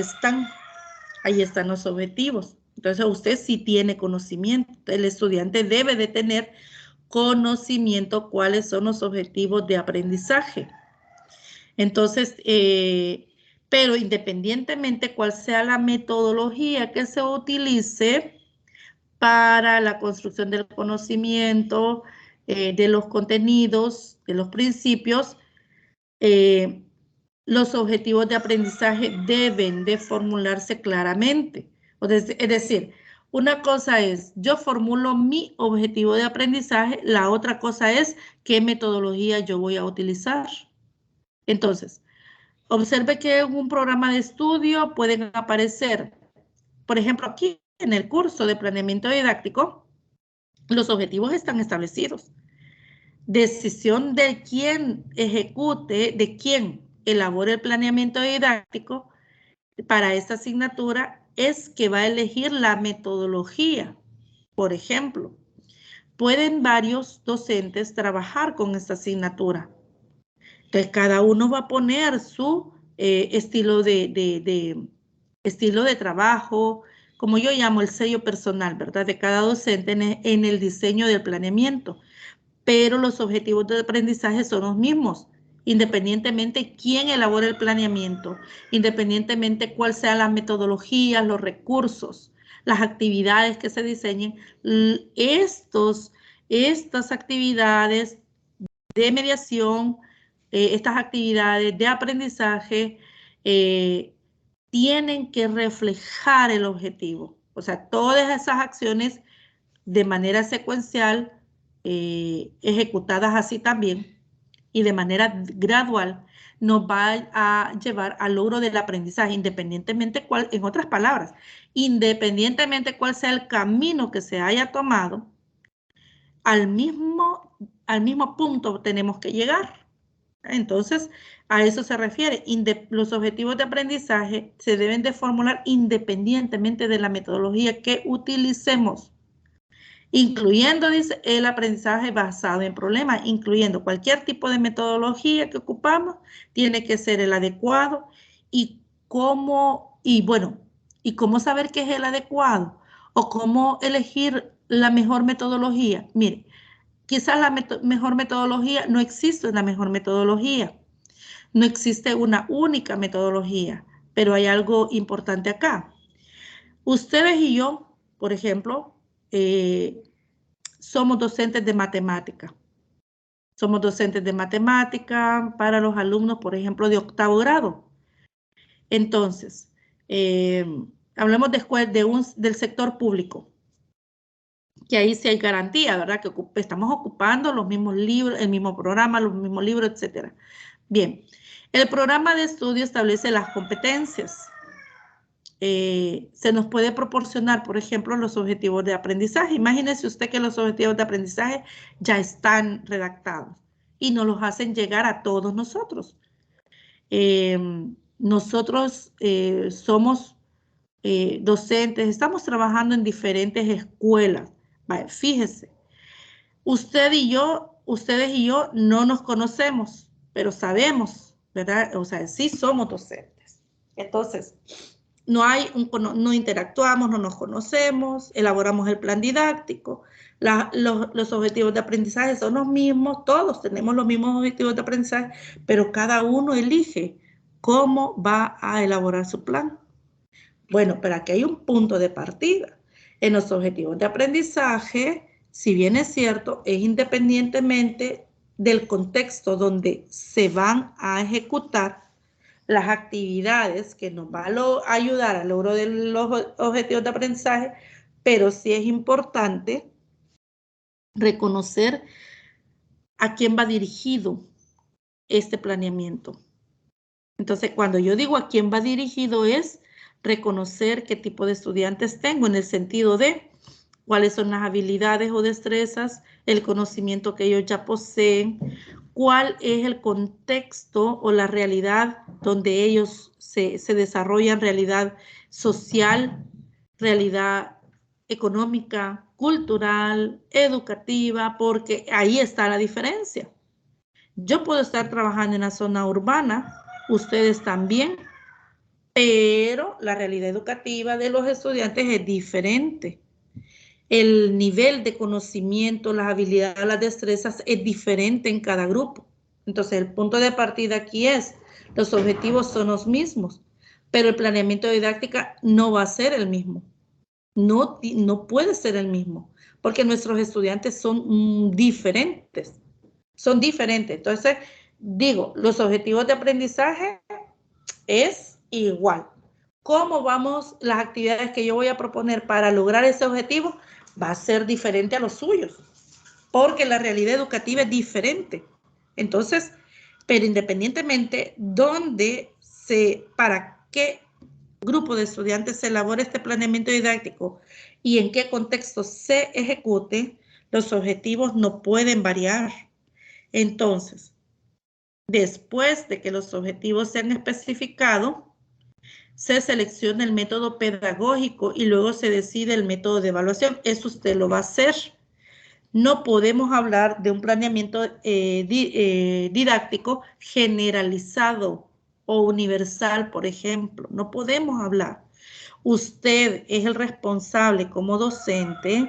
ahí están los objetivos. Entonces usted sí tiene conocimiento, el estudiante debe de tener conocimiento cuáles son los objetivos de aprendizaje. Entonces, Pero independientemente cuál sea la metodología que se utilice para la construcción del conocimiento, de los contenidos, de los principios, los objetivos de aprendizaje deben de formularse claramente. Es decir, una cosa es, yo formulo mi objetivo de aprendizaje, la otra cosa es qué metodología yo voy a utilizar. Entonces, observe que en un programa de estudio pueden aparecer, por ejemplo, aquí en el curso de planeamiento didáctico, los objetivos están establecidos. Decisión de quién ejecute, de quién elabore el planeamiento didáctico para esta asignatura es que va a elegir la metodología. Por ejemplo, pueden varios docentes trabajar con esta asignatura. Entonces, cada uno va a poner su estilo de trabajo, como yo llamo el sello personal, ¿verdad? De cada docente en el diseño del planeamiento. Pero los objetivos de aprendizaje son los mismos, independientemente quién elabore el planeamiento, independientemente cuál sea la metodología, los recursos, las actividades que se diseñen. Estas actividades de mediación, estas actividades de aprendizaje tienen que reflejar el objetivo. O sea, todas esas acciones de manera secuencial, ejecutadas así también y de manera gradual, nos va a llevar al logro del aprendizaje, independientemente cuál, en otras palabras, independientemente cuál sea el camino que se haya tomado, al mismo punto tenemos que llegar. Entonces, a eso se refiere. Los objetivos de aprendizaje se deben de formular independientemente de la metodología que utilicemos, incluyendo, dice, el aprendizaje basado en problemas, incluyendo cualquier tipo de metodología que ocupamos, tiene que ser el adecuado. ¿Y cómo saber qué es el adecuado? ¿O cómo elegir la mejor metodología? Mire, quizás la mejor metodología, no existe una mejor metodología. No existe una única metodología, pero hay algo importante acá. Ustedes y yo, por ejemplo, somos docentes de matemática. Somos docentes de matemática para los alumnos, por ejemplo, de 8º grado. Entonces, hablemos después del sector público, que ahí sí hay garantía, ¿verdad? Que estamos ocupando los mismos libros, el mismo programa, los mismos libros, etc. Bien, el programa de estudio establece las competencias. Se nos puede proporcionar, por ejemplo, los objetivos de aprendizaje. Imagínese usted que los objetivos de aprendizaje ya están redactados y nos los hacen llegar a todos nosotros. Nosotros somos docentes, estamos trabajando en diferentes escuelas. Vale, fíjese, ustedes y yo no nos conocemos, pero sabemos, ¿verdad? O sea, sí somos docentes. Entonces, no interactuamos, no nos conocemos, elaboramos el plan didáctico, los objetivos de aprendizaje son los mismos, todos tenemos los mismos objetivos de aprendizaje, pero cada uno elige cómo va a elaborar su plan. Bueno, pero aquí hay un punto de partida. En los objetivos de aprendizaje, si bien es cierto, es independientemente del contexto donde se van a ejecutar las actividades que nos van a ayudar al logro de los objetivos de aprendizaje, pero sí es importante reconocer a quién va dirigido este planeamiento. Entonces, cuando yo digo a quién va dirigido es reconocer qué tipo de estudiantes tengo en el sentido de cuáles son las habilidades o destrezas, el conocimiento que ellos ya poseen, cuál es el contexto o la realidad donde ellos se desarrollan, realidad social, realidad económica, cultural, educativa, porque ahí está la diferencia. Yo puedo estar trabajando en la zona urbana, ustedes también, pero la realidad educativa de los estudiantes es diferente. El nivel de conocimiento, las habilidades, las destrezas es diferente en cada grupo. Entonces, el punto de partida aquí es Los objetivos son los mismos, pero el planeamiento de didáctica no va a ser el mismo. No puede ser el mismo, porque nuestros estudiantes son diferentes. Son diferentes. Entonces, digo, los objetivos de aprendizaje es igual. ¿Cómo vamos las actividades que yo voy a proponer para lograr ese objetivo? Va a ser diferente a los suyos, porque la realidad educativa es diferente. Entonces, pero independientemente para qué grupo de estudiantes se elabora este planeamiento didáctico y en qué contexto se ejecute, los objetivos no pueden variar. Entonces, después de que los objetivos se han especificado, se selecciona el método pedagógico y luego se decide el método de evaluación. Eso usted lo va a hacer. No podemos hablar de un planeamiento didáctico generalizado o universal, por ejemplo. No podemos hablar. Usted es el responsable como docente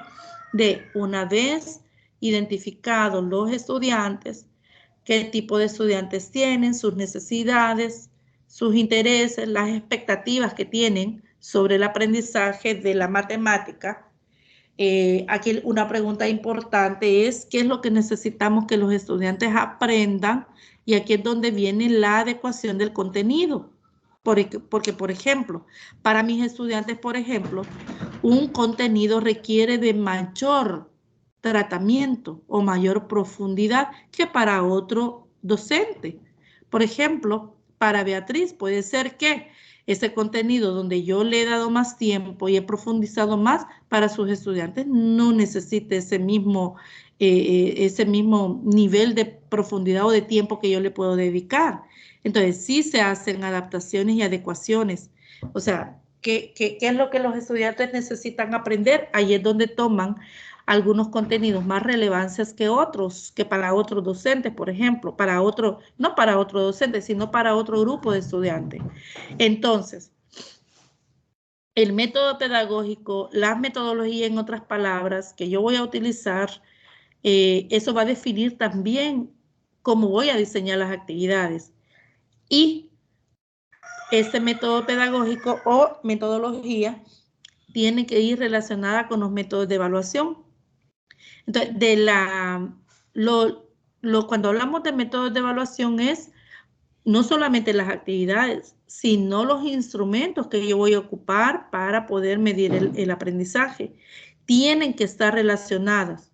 de, una vez identificados los estudiantes, qué tipo de estudiantes tienen, sus necesidades, sus intereses, las expectativas que tienen sobre el aprendizaje de la matemática. Aquí una pregunta importante es, ¿qué es lo que necesitamos que los estudiantes aprendan? Y aquí es donde viene la adecuación del contenido. Porque, por ejemplo, para mis estudiantes, por ejemplo, un contenido requiere de mayor tratamiento o mayor profundidad que para otro docente. Por ejemplo, para Beatriz puede ser que ese contenido donde yo le he dado más tiempo y he profundizado más, para sus estudiantes no necesite ese mismo nivel de profundidad o de tiempo que yo le puedo dedicar. Entonces, sí se hacen adaptaciones y adecuaciones. O sea, ¿qué es lo que los estudiantes necesitan aprender? Ahí es donde toman algunos contenidos más relevancias que otros, que para otros docentes, por ejemplo, no para otro docente, sino para otro grupo de estudiantes. Entonces, el método pedagógico, las metodologías, en otras palabras, que yo voy a utilizar, eso va a definir también cómo voy a diseñar las actividades. Y este método pedagógico o metodología tiene que ir relacionada con los métodos de evaluación. Entonces, cuando hablamos de métodos de evaluación es no solamente las actividades, sino los instrumentos que yo voy a ocupar para poder medir el aprendizaje. Tienen que estar relacionadas.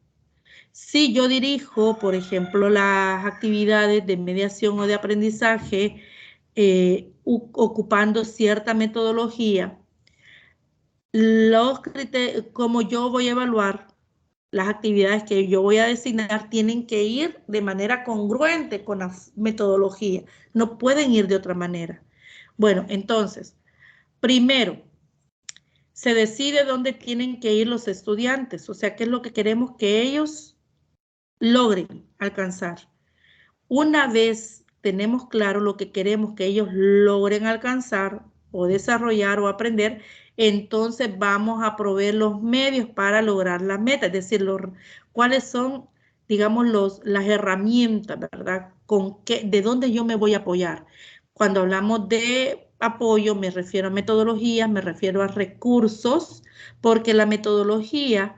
Si yo dirijo, por ejemplo, las actividades de mediación o de aprendizaje ocupando cierta metodología, como yo voy a evaluar las actividades que yo voy a designar, tienen que ir de manera congruente con la metodología. No pueden ir de otra manera. Bueno, entonces, primero, se decide dónde tienen que ir los estudiantes, o sea, qué es lo que queremos que ellos logren alcanzar. Una vez tenemos claro lo que queremos que ellos logren alcanzar o desarrollar o aprender, entonces vamos a proveer los medios para lograr la meta, es decir, cuáles son, digamos, las herramientas, ¿verdad? ¿De dónde yo me voy a apoyar? Cuando hablamos de apoyo, me refiero a metodologías, me refiero a recursos, porque la metodología,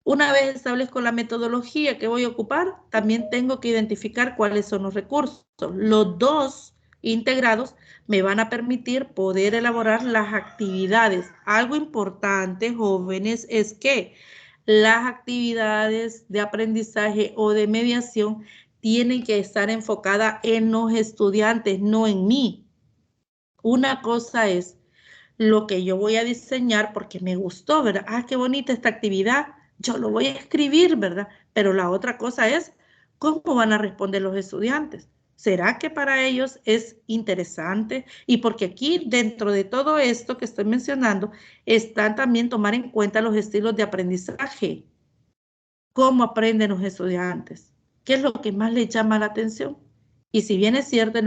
una vez establezco la metodología que voy a ocupar, también tengo que identificar cuáles son los recursos. Los dos integrados me van a permitir poder elaborar las actividades. Algo importante, jóvenes, es que las actividades de aprendizaje o de mediación tienen que estar enfocadas en los estudiantes, no en mí. Una cosa es lo que yo voy a diseñar porque me gustó, ¿verdad? Ah, qué bonita esta actividad. Yo lo voy a escribir, ¿verdad? Pero la otra cosa es cómo van a responder los estudiantes. ¿Será que para ellos es interesante? Y porque aquí, dentro de todo esto que estoy mencionando, están también tomar en cuenta los estilos de aprendizaje. ¿Cómo aprenden los estudiantes? ¿Qué es lo que más les llama la atención? Y si bien es cierto,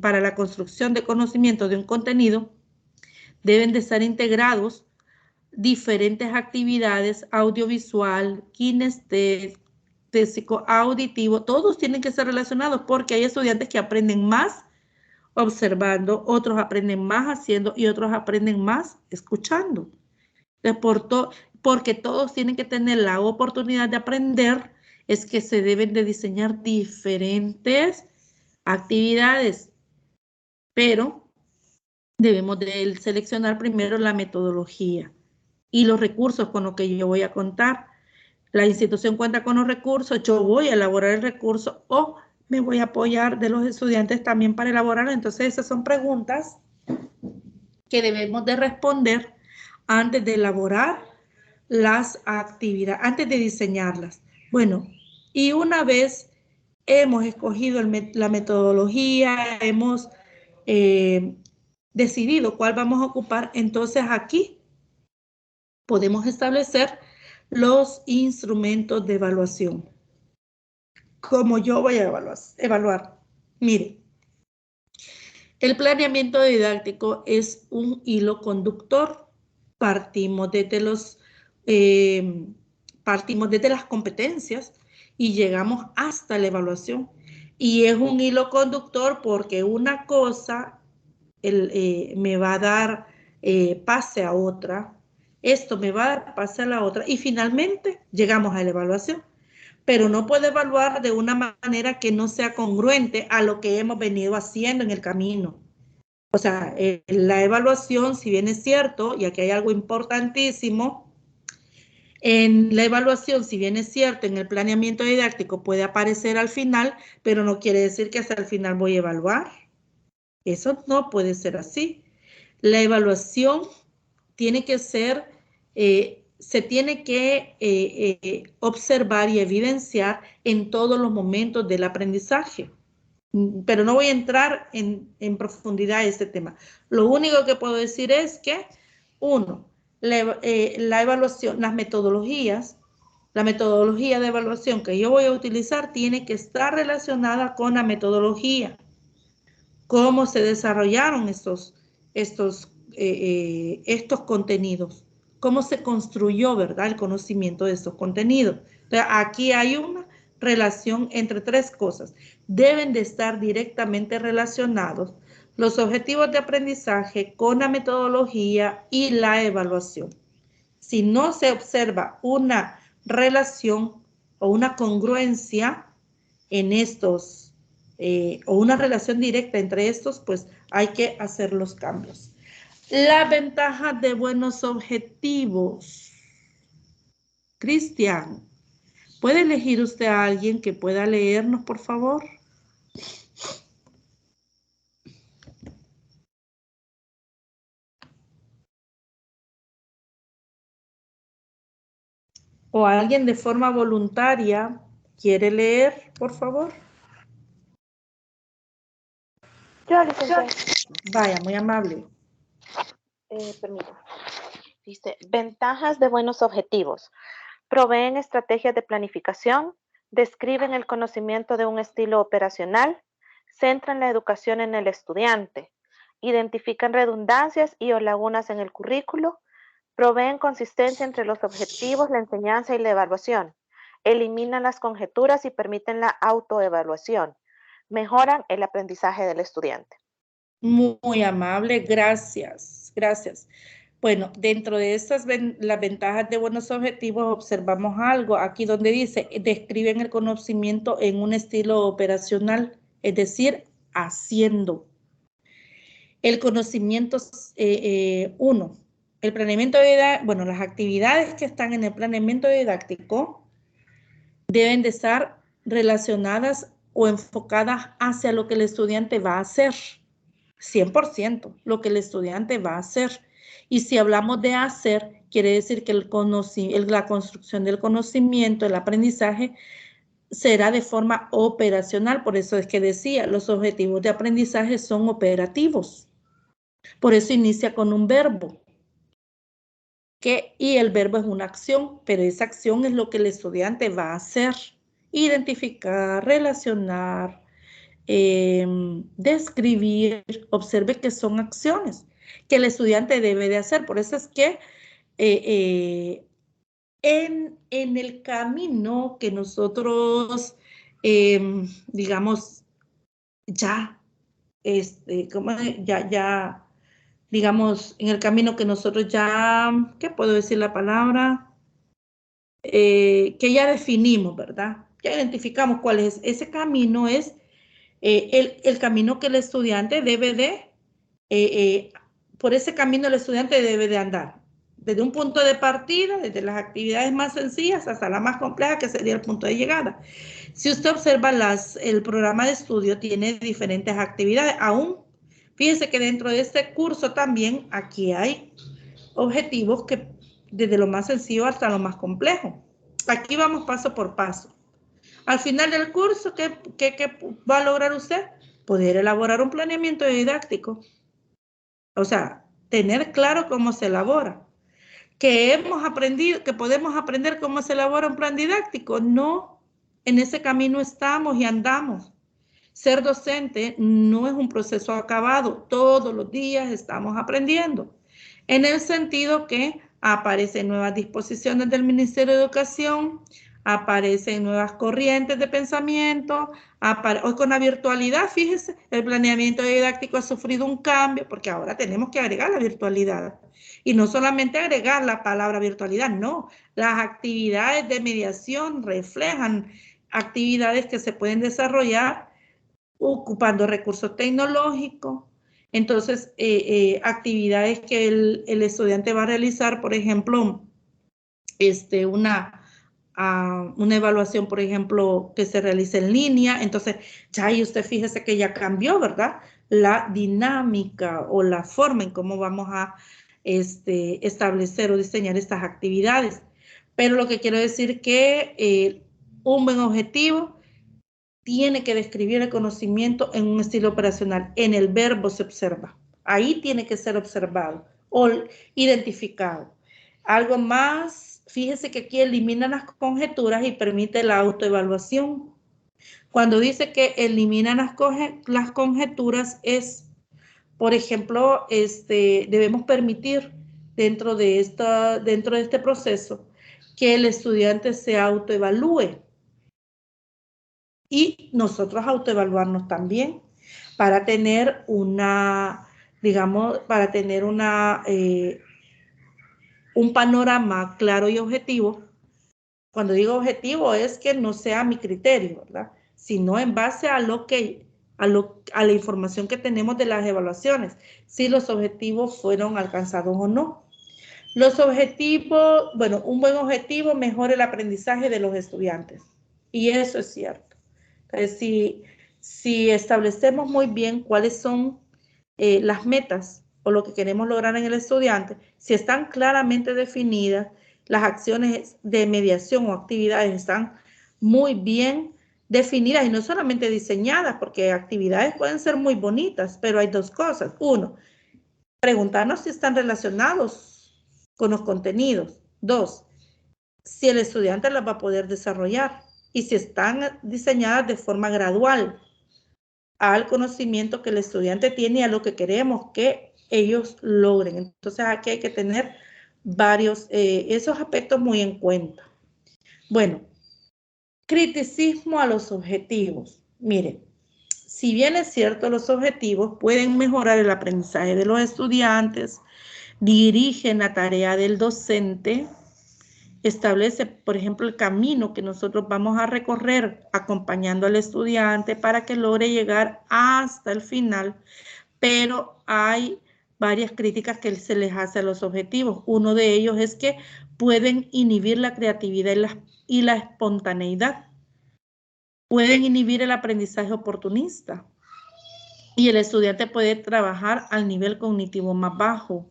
para la construcción de conocimiento de un contenido, deben de estar integrados diferentes actividades audiovisual, kinestésica, kinestésico, auditivo, todos tienen que ser relacionados porque hay estudiantes que aprenden más observando, otros aprenden más haciendo y otros aprenden más escuchando. Porque todos tienen que tener la oportunidad de aprender, es que se deben de diseñar diferentes actividades, pero debemos de seleccionar primero la metodología y los recursos con los que yo voy a contar. La institución cuenta con los recursos, yo voy a elaborar el recurso o me voy a apoyar de los estudiantes también para elaborarlo. Entonces, esas son preguntas que debemos de responder antes de elaborar las actividades, antes de diseñarlas. Bueno, y una vez hemos escogido la metodología, hemos decidido cuál vamos a ocupar, entonces aquí podemos establecer los instrumentos de evaluación. ¿Cómo yo voy a evaluar? Mire, el planeamiento didáctico es un hilo conductor. Partimos desde las competencias y llegamos hasta la evaluación. Y es un hilo conductor porque una cosa me va a dar pase a otra, esto me va a dar pase a la otra y finalmente llegamos a la evaluación. Pero no puedo evaluar de una manera que no sea congruente a lo que hemos venido haciendo en el camino. O sea, la evaluación, si bien es cierto, y aquí hay algo importantísimo, en la evaluación, si bien es cierto, en el planeamiento didáctico puede aparecer al final, pero no quiere decir que hasta el final voy a evaluar. Eso no puede ser así. La evaluación tiene que ser, se tiene que observar y evidenciar en todos los momentos del aprendizaje. Pero no voy a entrar en profundidad a este tema. Lo único que puedo decir es que, uno, la evaluación, las metodologías, la metodología de evaluación que yo voy a utilizar tiene que estar relacionada con la metodología. Cómo se desarrollaron estos contenidos, cómo se construyó, ¿verdad?, el conocimiento de estos contenidos. Entonces, aquí hay una relación entre tres cosas. Deben de estar directamente relacionados los objetivos de aprendizaje con la metodología y la evaluación. Si no se observa una relación o una congruencia en estos o una relación directa entre estos, pues hay que hacer los cambios. La ventaja de buenos objetivos. Cristian, ¿puede elegir usted a alguien que pueda leernos, por favor? ¿O alguien de forma voluntaria quiere leer, por favor? Yo, licenciada. Vaya, muy amable. Permítame. Dice, ventajas de buenos objetivos. Proveen estrategias de planificación, describen el conocimiento de un estilo operacional, centran la educación en el estudiante, identifican redundancias y o lagunas en el currículo, proveen consistencia entre los objetivos, la enseñanza y la evaluación, eliminan las conjeturas y permiten la autoevaluación, mejoran el aprendizaje del estudiante. Muy amable, gracias, gracias. Bueno, dentro de estas las ventajas de buenos objetivos observamos algo aquí donde dice, describen el conocimiento en un estilo operacional, es decir, haciendo. El conocimiento, uno, el planeamiento didáctico, bueno, las actividades que están en el planeamiento didáctico deben de estar relacionadas o enfocadas hacia lo que el estudiante va a hacer. 100% lo que el estudiante va a hacer. Y si hablamos de hacer, quiere decir que la construcción del conocimiento, el aprendizaje, será de forma operacional. Por eso es que decía, los objetivos de aprendizaje son operativos. Por eso inicia con un verbo. Y el verbo es una acción, pero esa acción es lo que el estudiante va a hacer. Identificar, relacionar, describir, observe que son acciones que el estudiante debe de hacer. Por eso es que en el camino que nosotros, digamos, ya, digamos, en el camino que nosotros ya, ¿qué puedo decir la palabra? Que ya definimos, ¿verdad? Ya identificamos cuál es. Ese camino es el camino que el estudiante debe por ese camino el estudiante debe de andar. Desde un punto de partida, desde las actividades más sencillas hasta la más compleja, que sería el punto de llegada. Si usted observa el programa de estudio, tiene diferentes actividades. Aún, fíjese que dentro de este curso también aquí hay objetivos que desde lo más sencillo hasta lo más complejo. Aquí vamos paso por paso. Al final del curso, ¿qué va a lograr usted? Poder elaborar un planeamiento didáctico. O sea, tener claro cómo se elabora. ¿Que hemos aprendido, que podemos aprender cómo se elabora un plan didáctico? No, en ese camino estamos y andamos. Ser docente no es un proceso acabado, todos los días estamos aprendiendo. En el sentido que aparecen nuevas disposiciones del Ministerio de Educación, aparecen nuevas corrientes de pensamiento, hoy con la virtualidad, fíjese, el planeamiento didáctico ha sufrido un cambio, porque ahora tenemos que agregar la virtualidad. Y no solamente agregar la palabra virtualidad, no, las actividades de mediación reflejan actividades que se pueden desarrollar ocupando recursos tecnológicos. Entonces, actividades que el estudiante va a realizar, por ejemplo, una evaluación, por ejemplo, que se realice en línea. Entonces, ya ahí usted fíjese que ya cambió, ¿verdad? La dinámica o la forma en cómo vamos a establecer o diseñar estas actividades. Pero lo que quiero decir que un buen objetivo tiene que describir el conocimiento en un estilo operacional. En el verbo se observa. Ahí tiene que ser observado o identificado. Algo más, fíjese que aquí elimina las conjeturas y permite la autoevaluación. Cuando dice que elimina las conjeturas es, por ejemplo, debemos permitir dentro de este proceso que el estudiante se autoevalúe y nosotros autoevaluarnos también para tener un panorama claro y objetivo. Cuando digo objetivo es que no sea mi criterio, ¿verdad? Sino en base a la información que tenemos de las evaluaciones, si los objetivos fueron alcanzados o no. Los objetivos, bueno, un buen objetivo mejora el aprendizaje de los estudiantes. Y eso es cierto. Entonces, si establecemos muy bien cuáles son las metas o lo que queremos lograr en el estudiante, si están claramente definidas, las acciones de mediación o actividades están muy bien definidas y no solamente diseñadas, porque actividades pueden ser muy bonitas, pero hay dos cosas. Uno, preguntarnos si están relacionados con los contenidos. Dos, si el estudiante las va a poder desarrollar y si están diseñadas de forma gradual al conocimiento que el estudiante tiene y a lo que queremos que ellos logren. Entonces aquí hay que tener esos aspectos muy en cuenta. Bueno, criticismo a los objetivos. Miren, si bien es cierto, los objetivos pueden mejorar el aprendizaje de los estudiantes, dirigen la tarea del docente, establece, por ejemplo, el camino que nosotros vamos a recorrer acompañando al estudiante para que logre llegar hasta el final, pero hay varias críticas que se les hace a los objetivos. Uno de ellos es que pueden inhibir la creatividad y la espontaneidad. Pueden inhibir el aprendizaje oportunista y el estudiante puede trabajar al nivel cognitivo más bajo.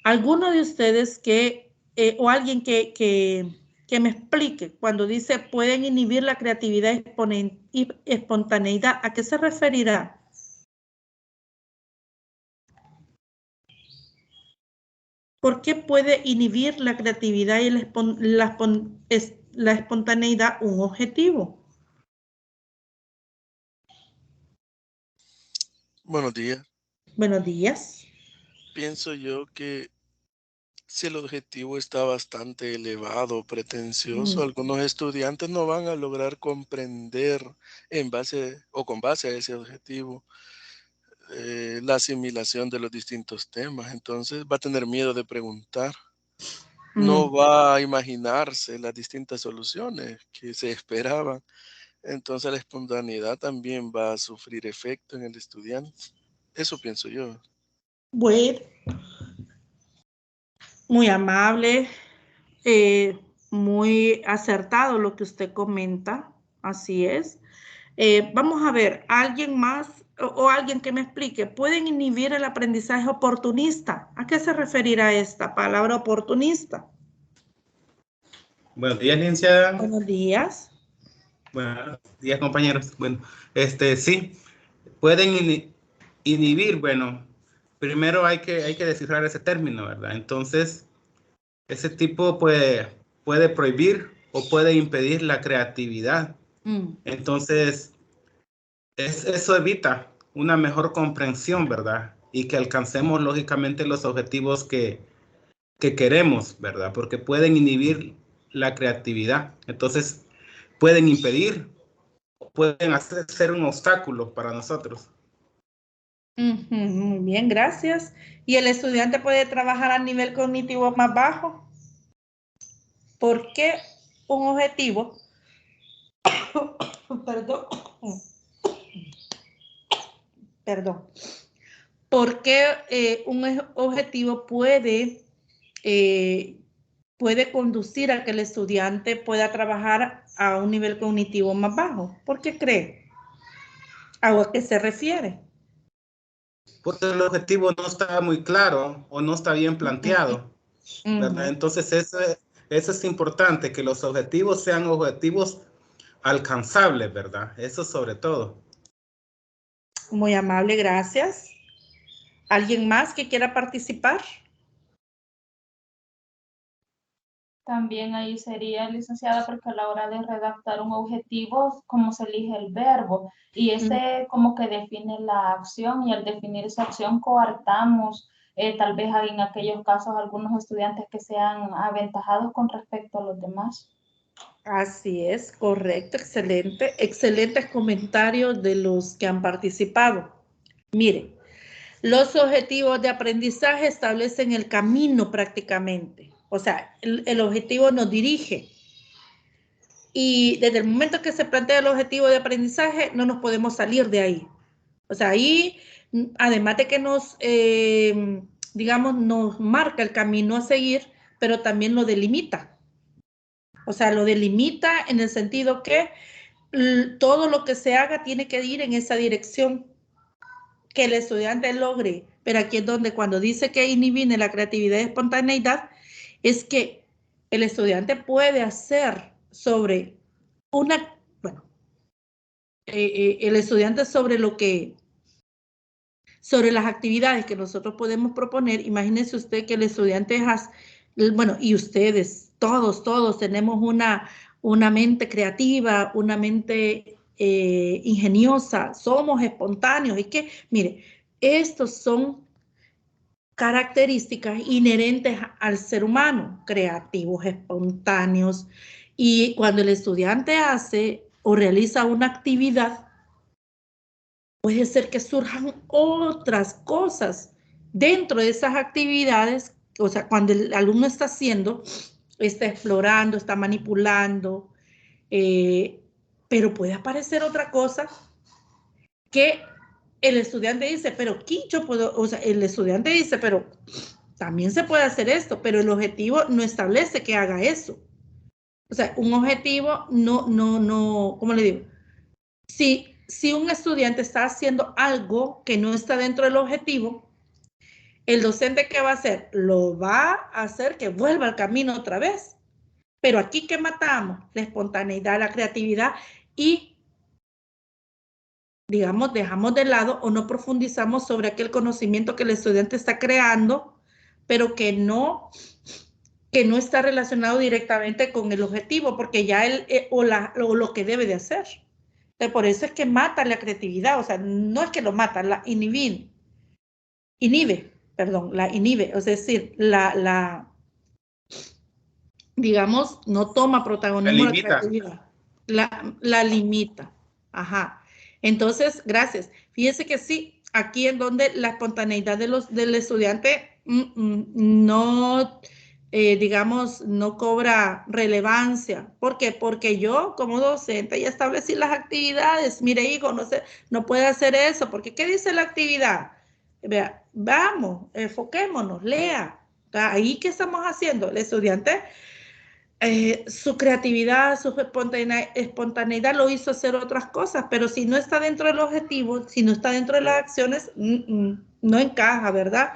¿Alguno de ustedes o alguien que me explique cuando dice pueden inhibir la creatividad y espontaneidad, ¿a qué se referirá? ¿Por qué puede inhibir la creatividad y la espontaneidad un objetivo? Buenos días. Buenos días. Pienso yo que Si el objetivo está bastante elevado, pretencioso, algunos estudiantes no van a lograr comprender en base o con base a ese objetivo la asimilación de los distintos temas. Entonces va a tener miedo de preguntar. No va a imaginarse las distintas soluciones que se esperaban. Entonces la espontaneidad también va a sufrir efecto en el estudiante. Eso pienso yo. Bueno, muy amable, muy acertado lo que usted comenta, así es. Vamos a ver, ¿alguien más o alguien que me explique? ¿Pueden inhibir el aprendizaje oportunista? ¿A qué se referirá esta palabra oportunista? Buenos días, licenciada. Buenos días. Buenos días, compañeros. Bueno, sí, pueden inhibir. Bueno, primero hay que descifrar ese término, ¿verdad? Entonces, ese tipo puede prohibir o puede impedir la creatividad. Entonces, eso evita una mejor comprensión, ¿verdad? Y que alcancemos, lógicamente, los objetivos que queremos, ¿verdad? Porque pueden inhibir la creatividad. Entonces, pueden impedir, pueden ser un obstáculo para nosotros. Muy bien, gracias. ¿Y el estudiante puede trabajar a nivel cognitivo más bajo? ¿Por qué un objetivo? Perdón. ¿Por qué un objetivo puede conducir a que el estudiante pueda trabajar a un nivel cognitivo más bajo? ¿Por qué cree? ¿A qué se refiere? Porque el objetivo no está muy claro o no está bien planteado, ¿verdad? Entonces eso es importante, que los objetivos sean objetivos alcanzables, ¿verdad? Eso sobre todo. Muy amable, gracias. ¿Alguien más que quiera participar? También ahí sería, licenciada, porque a la hora de redactar un objetivo, cómo se elige el verbo, y ese como que define la acción, y al definir esa acción coartamos tal vez en aquellos casos algunos estudiantes que sean aventajados con respecto a los demás. Así es, correcto, excelente. Excelentes comentarios de los que han participado. Mire, los objetivos de aprendizaje establecen el camino prácticamente. O sea, el objetivo nos dirige. Y desde el momento que se plantea el objetivo de aprendizaje, no nos podemos salir de ahí. O sea, ahí, además de que nos, digamos, nos marca el camino a seguir, pero también lo delimita. O sea, lo delimita en el sentido que todo lo que se haga tiene que ir en esa dirección que el estudiante logre. Pero aquí es donde cuando dice que inhibir la creatividad y espontaneidad, es que el estudiante puede hacer sobre el estudiante sobre sobre las actividades que nosotros podemos proponer. Imagínense usted que el estudiante y ustedes, todos tenemos una mente creativa, una mente ingeniosa, somos espontáneos y que, mire, estos son características inherentes al ser humano, creativos, espontáneos, y cuando el estudiante hace o realiza una actividad, puede ser que surjan otras cosas dentro de esas actividades, o sea, cuando el alumno está haciendo, está explorando, está manipulando, pero puede aparecer otra cosa que el estudiante dice, pero aquí yo puedo, o sea, el estudiante dice, pero también se puede hacer esto, pero el objetivo no establece que haga eso. O sea, un objetivo no, ¿cómo le digo? Si un estudiante está haciendo algo que no está dentro del objetivo, el docente, ¿qué va a hacer? Lo va a hacer que vuelva al camino otra vez. Pero aquí, ¿qué matamos? La espontaneidad, la creatividad y, digamos, dejamos de lado o no profundizamos sobre aquel conocimiento que el estudiante está creando, pero que no está relacionado directamente con el objetivo, porque ya él o lo que debe de hacer. Por eso es que mata la creatividad, o sea, no es que lo mata, la inhibe, es decir, digamos, no toma protagonismo La la creatividad. La limita. Ajá. Entonces, gracias. Fíjese que sí, aquí en donde la espontaneidad del estudiante no, digamos, no cobra relevancia. ¿Por qué? Porque yo como docente ya establecí las actividades. Mire, hijo, no puede hacer eso. Porque ¿qué dice la actividad? Vea, vamos, enfoquémonos, lea. Ahí, ¿qué estamos haciendo? El estudiante, su creatividad, su espontaneidad lo hizo hacer otras cosas, pero si no está dentro del objetivo, si no está dentro de las acciones, no encaja, ¿verdad?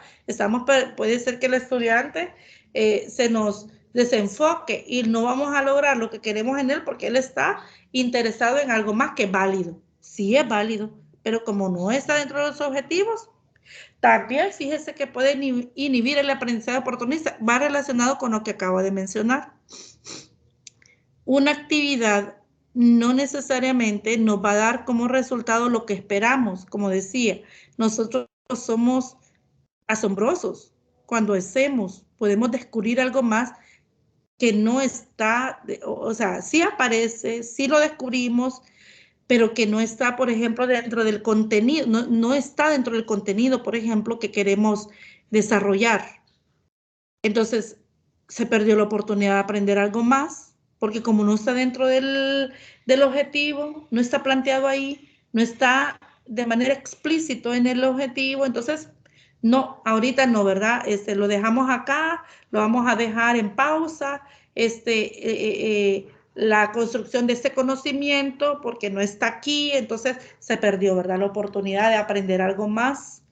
Puede ser que el estudiante se nos desenfoque y no vamos a lograr lo que queremos en él porque él está interesado en algo más que válido. Sí es válido, pero como no está dentro de los objetivos, también fíjese que puede inhibir el aprendizaje oportunista. Va relacionado con lo que acabo de mencionar. Una actividad no necesariamente nos va a dar como resultado lo que esperamos. Como decía, nosotros somos asombrosos. Cuando hacemos, podemos descubrir algo más que no está, o sea, sí aparece, sí lo descubrimos, pero que no está, por ejemplo, dentro del contenido, no está dentro del contenido, por ejemplo, que queremos desarrollar. Entonces, se perdió la oportunidad de aprender algo más, porque como no está dentro del objetivo, no está planteado ahí, no está de manera explícita en el objetivo, entonces, no, ahorita no, ¿verdad? Lo dejamos acá, lo vamos a dejar en pausa, la construcción de este conocimiento, porque no está aquí, entonces se perdió, ¿verdad? La oportunidad de aprender algo más.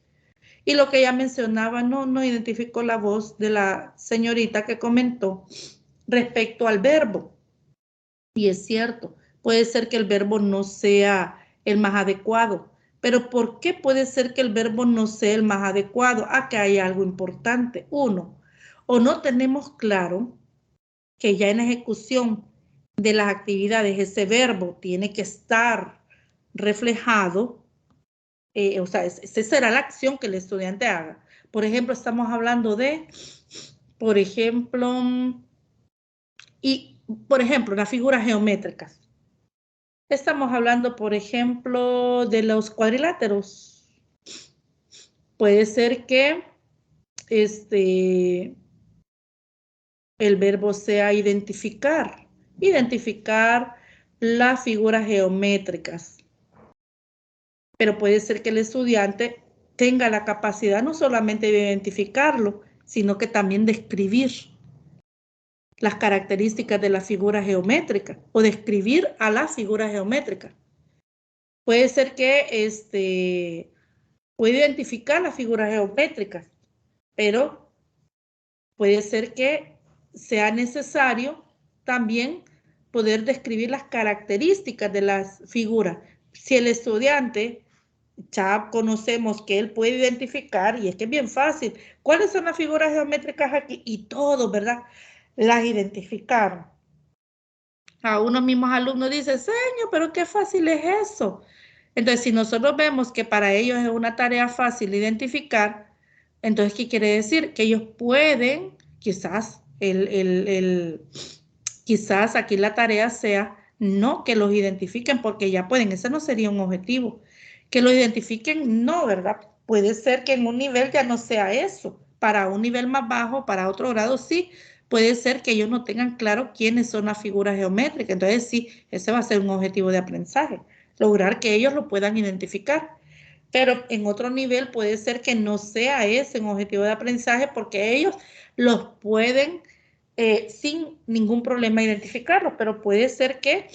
Y lo que ella mencionaba, no identificó la voz de la señorita que comentó respecto al verbo. Y es cierto, puede ser que el verbo no sea el más adecuado. Pero ¿por qué puede ser que el verbo no sea el más adecuado? Acá hay algo importante. Uno, o no tenemos claro que ya en ejecución de las actividades ese verbo tiene que estar reflejado. O sea, esa será la acción que el estudiante haga. Por ejemplo, estamos hablando de, por ejemplo, las figuras geométricas. Estamos hablando, por ejemplo, de los cuadriláteros. Puede ser que el verbo sea identificar las figuras geométricas. Pero puede ser que el estudiante tenga la capacidad no solamente de identificarlo, sino que también de escribir las características de la figura geométrica o describir a la figura geométrica. Puede ser que puede identificar las figuras geométricas, pero puede ser que sea necesario también poder describir las características de las figuras. Si el estudiante ya conocemos que él puede identificar, y es que es bien fácil, ¿cuáles son las figuras geométricas aquí? Y todos, ¿verdad? Las identificaron. A unos mismos alumnos dicen, señor, pero qué fácil es eso. Entonces, si nosotros vemos que para ellos es una tarea fácil identificar, entonces, ¿qué quiere decir? Que ellos pueden, quizás, quizás aquí la tarea sea no que los identifiquen porque ya pueden, ese no sería un objetivo. Que lo identifiquen, no, ¿verdad? Puede ser que en un nivel ya no sea eso. Para un nivel más bajo, para otro grado, sí. Puede ser que ellos no tengan claro quiénes son las figuras geométricas. Entonces, sí, ese va a ser un objetivo de aprendizaje. Lograr que ellos lo puedan identificar. Pero en otro nivel puede ser que no sea ese un objetivo de aprendizaje porque ellos los pueden sin ningún problema identificarlos, pero puede ser que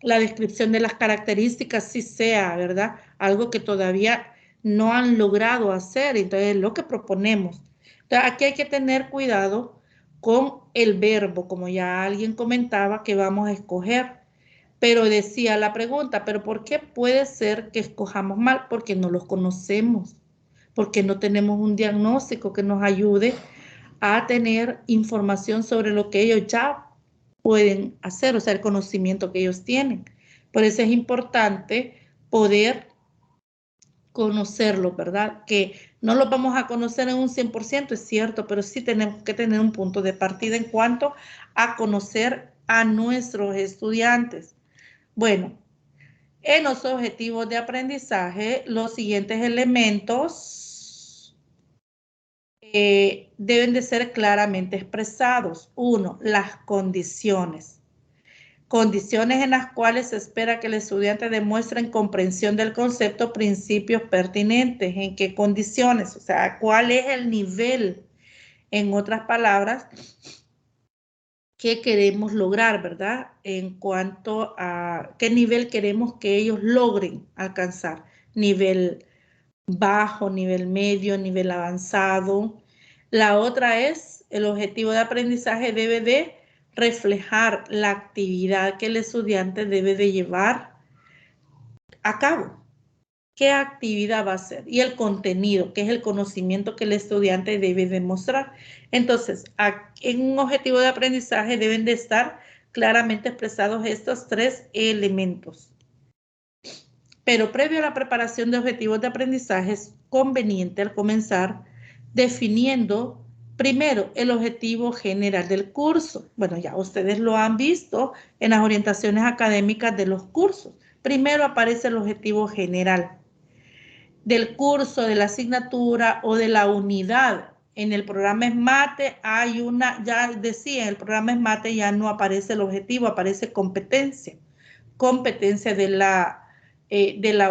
la descripción de las características sí sea, ¿verdad? Algo que todavía no han logrado hacer, entonces es lo que proponemos. Entonces, aquí hay que tener cuidado con el verbo, como ya alguien comentaba, que vamos a escoger. Pero decía la pregunta, ¿pero por qué puede ser que escojamos mal? Porque no los conocemos, porque no tenemos un diagnóstico que nos ayude a tener información sobre lo que ellos ya pueden hacer, o sea, el conocimiento que ellos tienen. Por eso es importante poder conocerlo, ¿verdad? Que No los vamos a conocer en un 100%, es cierto, pero sí tenemos que tener un punto de partida en cuanto a conocer a nuestros estudiantes. Bueno, en los objetivos de aprendizaje, los siguientes elementos deben de ser claramente expresados. 1, las condiciones. Condiciones en las cuales se espera que el estudiante demuestre comprensión del concepto, principios pertinentes. ¿En qué condiciones? O sea, ¿cuál es el nivel? En otras palabras, ¿qué queremos lograr, verdad? En cuanto a qué nivel queremos que ellos logren alcanzar. Nivel bajo, nivel medio, nivel avanzado. La otra es, el objetivo de aprendizaje debe de reflejar la actividad que el estudiante debe de llevar a cabo. ¿Qué actividad va a hacer? Y el contenido, que es el conocimiento que el estudiante debe demostrar. Entonces, en un objetivo de aprendizaje deben de estar claramente expresados estos 3 elementos. Pero previo a la preparación de objetivos de aprendizaje es conveniente al comenzar definiendo primero el objetivo general del curso. Bueno, ya ustedes lo han visto en las orientaciones académicas de los cursos. Primero aparece el objetivo general del curso, de la asignatura o de la unidad. En el programa SMATE hay una, ya decía, en el programa SMATE ya no aparece el objetivo, aparece competencia. Competencia de la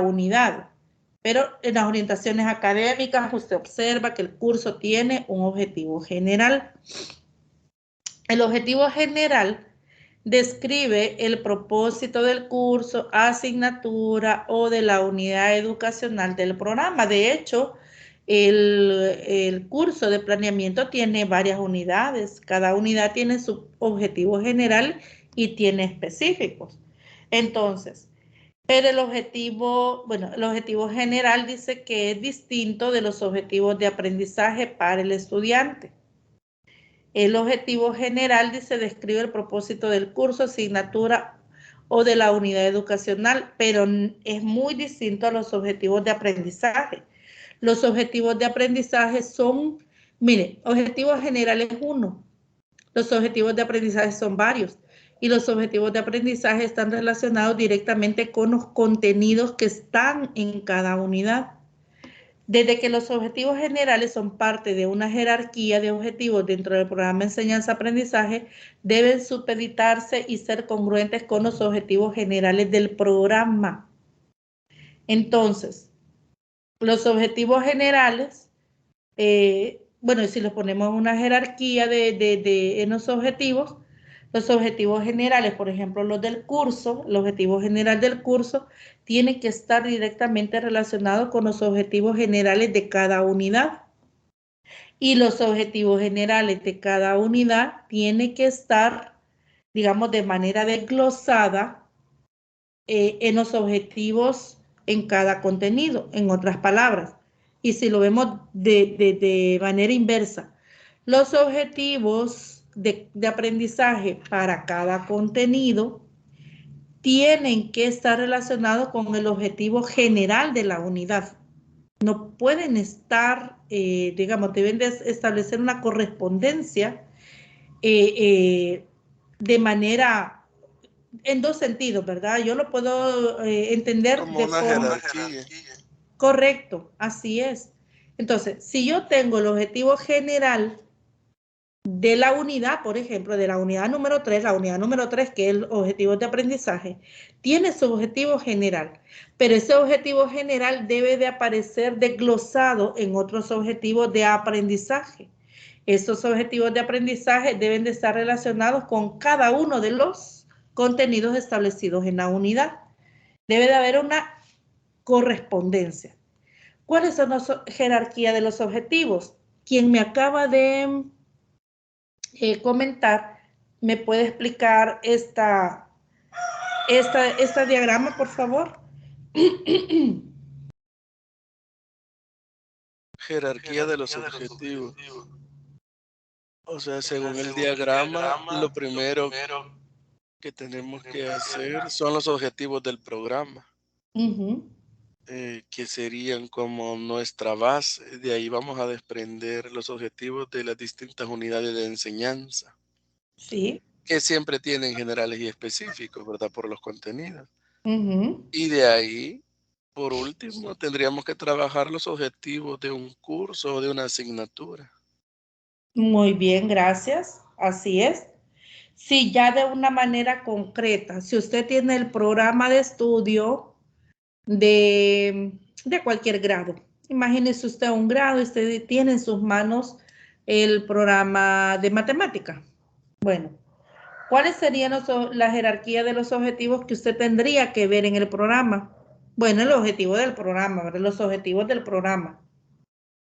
unidad. Pero en las orientaciones académicas usted observa que el curso tiene un objetivo general. El objetivo general describe el propósito del curso, asignatura o de la unidad educacional del programa. De hecho, el curso de planeamiento tiene varias unidades. Cada unidad tiene su objetivo general y tiene específicos. Entonces, pero el objetivo general dice que es distinto de los objetivos de aprendizaje para el estudiante. El objetivo general dice describe el propósito del curso, asignatura o de la unidad educacional, pero es muy distinto a los objetivos de aprendizaje. Los objetivos de aprendizaje son, mire, objetivos generales es uno, los objetivos de aprendizaje son varios y los objetivos de aprendizaje están relacionados directamente con los contenidos que están en cada unidad. Desde que los objetivos generales son parte de una jerarquía de objetivos dentro del programa de enseñanza-aprendizaje, deben supeditarse y ser congruentes con los objetivos generales del programa. Entonces, los objetivos generales, bueno, si los ponemos en una jerarquía en los objetivos generales, por ejemplo, los del curso, el objetivo general del curso tiene que estar directamente relacionado con los objetivos generales de cada unidad. Y los objetivos generales de cada unidad tienen que estar, digamos, de manera desglosada en los objetivos en cada contenido, en otras palabras. Y si lo vemos de manera inversa, los objetivos de aprendizaje para cada contenido tienen que estar relacionados con el objetivo general de la unidad. No pueden estar, digamos, deben de establecer una correspondencia de manera, en dos sentidos, ¿verdad? Yo lo puedo entender como de una forma jerarquía. correcto, así es. Entonces, si yo tengo el objetivo general de la unidad, por ejemplo, de la unidad número 3, la unidad número 3, que es el objetivo de aprendizaje, tiene su objetivo general, pero ese objetivo general debe de aparecer desglosado en otros objetivos de aprendizaje. Esos objetivos de aprendizaje deben de estar relacionados con cada uno de los contenidos establecidos en la unidad. Debe de haber una correspondencia. ¿Cuáles son las jerarquías de los objetivos? Quien me acaba de comentar, ¿me puede explicar esta diagrama, por favor? Jerarquía de los objetivos. O sea, según el diagrama, lo primero que tenemos que hacer son los objetivos del programa. que serían como nuestra base. De ahí vamos a desprender los objetivos de las distintas unidades de enseñanza, Sí. que siempre tienen generales y específicos, ¿verdad? Por los contenidos. Ujú. Y de ahí, por último, tendríamos que trabajar los objetivos de un curso o de una asignatura. Muy bien, gracias. Así es. Sí, ya de una manera concreta. Si usted tiene el programa de estudio de cualquier grado, imagínese usted un grado y usted tiene en sus manos el programa de matemática. Bueno, ¿cuáles serían la jerarquía de los objetivos que usted tendría que ver en el programa? Bueno, el objetivo del programa, ¿verdad? Los objetivos del programa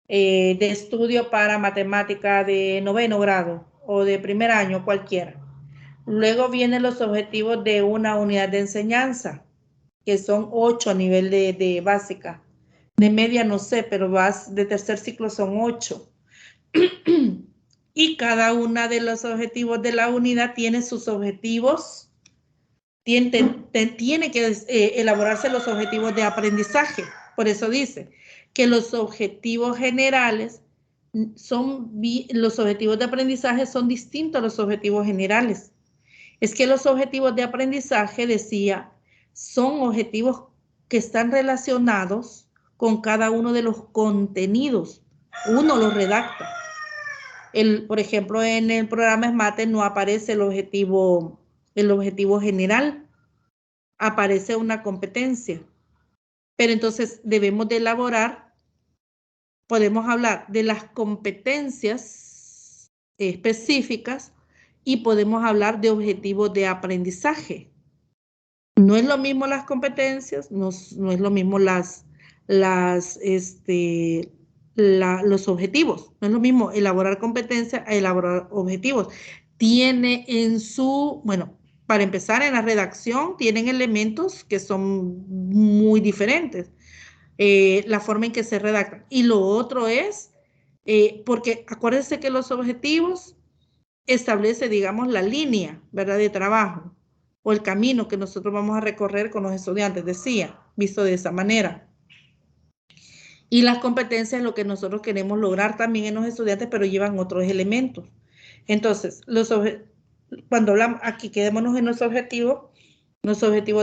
de estudio para matemática de 9º grado o de primer año, cualquiera. Luego vienen los objetivos de una unidad de enseñanza, que son 8 a nivel de básica. De media no sé, pero de tercer ciclo son 8. Y cada una de los objetivos de la unidad tiene sus objetivos. Tiene que elaborarse los objetivos de aprendizaje. Por eso dice que los objetivos generales los objetivos de aprendizaje son distintos a los objetivos generales. Es que los objetivos de aprendizaje, decía, son objetivos que están relacionados con cada uno de los contenidos. Uno los redacta. Por ejemplo, en el programa SMATE no aparece el objetivo general, aparece una competencia. Pero entonces debemos de elaborar, podemos hablar de las competencias específicas y podemos hablar de objetivos de aprendizaje. No es lo mismo las competencias, no es lo mismo los objetivos. No es lo mismo elaborar competencias a elaborar objetivos. Tiene bueno, para empezar, en la redacción tienen elementos que son muy diferentes. La forma en que se redactan. Y lo otro es, porque acuérdense que los objetivos establece, digamos, la línea, ¿verdad?, de trabajo o el camino que nosotros vamos a recorrer con los estudiantes, decía, visto de esa manera. Y las competencias, lo que nosotros queremos lograr también en los estudiantes, pero llevan otros elementos. Entonces, cuando hablamos aquí, quedémonos en los objetivos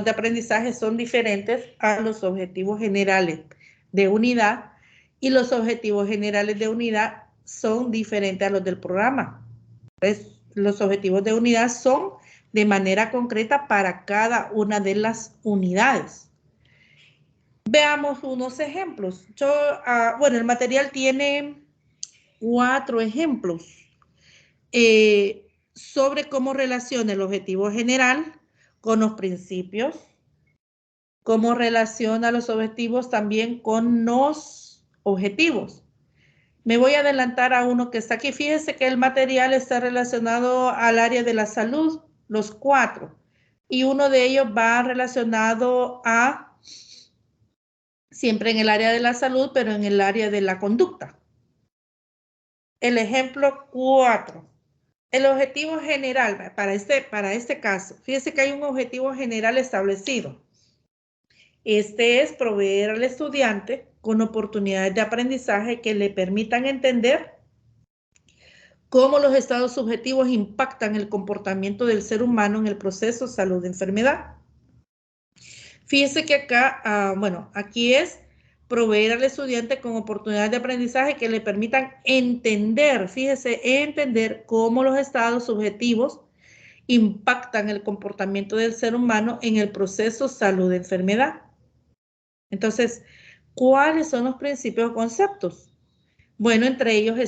de aprendizaje son diferentes a los objetivos generales de unidad y los objetivos generales de unidad son diferentes a los del programa. Entonces, los objetivos de unidad son de manera concreta para cada una de las unidades. Veamos unos ejemplos. Bueno, el material tiene 4 ejemplos sobre cómo relaciona el objetivo general con los principios, cómo relaciona los objetivos también con los objetivos. Me voy a adelantar a uno que está aquí. Fíjense que el material está relacionado al área de la salud, los 4. Y uno de ellos va relacionado siempre en el área de la salud, pero en el área de la conducta. El ejemplo 4. El objetivo general para este caso. Fíjense que hay un objetivo general establecido. Este es proveer al estudiante con oportunidades de aprendizaje que le permitan entender cómo los estados subjetivos impactan el comportamiento del ser humano en el proceso salud-enfermedad. Fíjese que acá, aquí es proveer al estudiante con oportunidades de aprendizaje que le permitan entender, entender cómo los estados subjetivos impactan el comportamiento del ser humano en el proceso salud-enfermedad. Entonces, ¿cuáles son los principios o conceptos? Bueno, entre ellos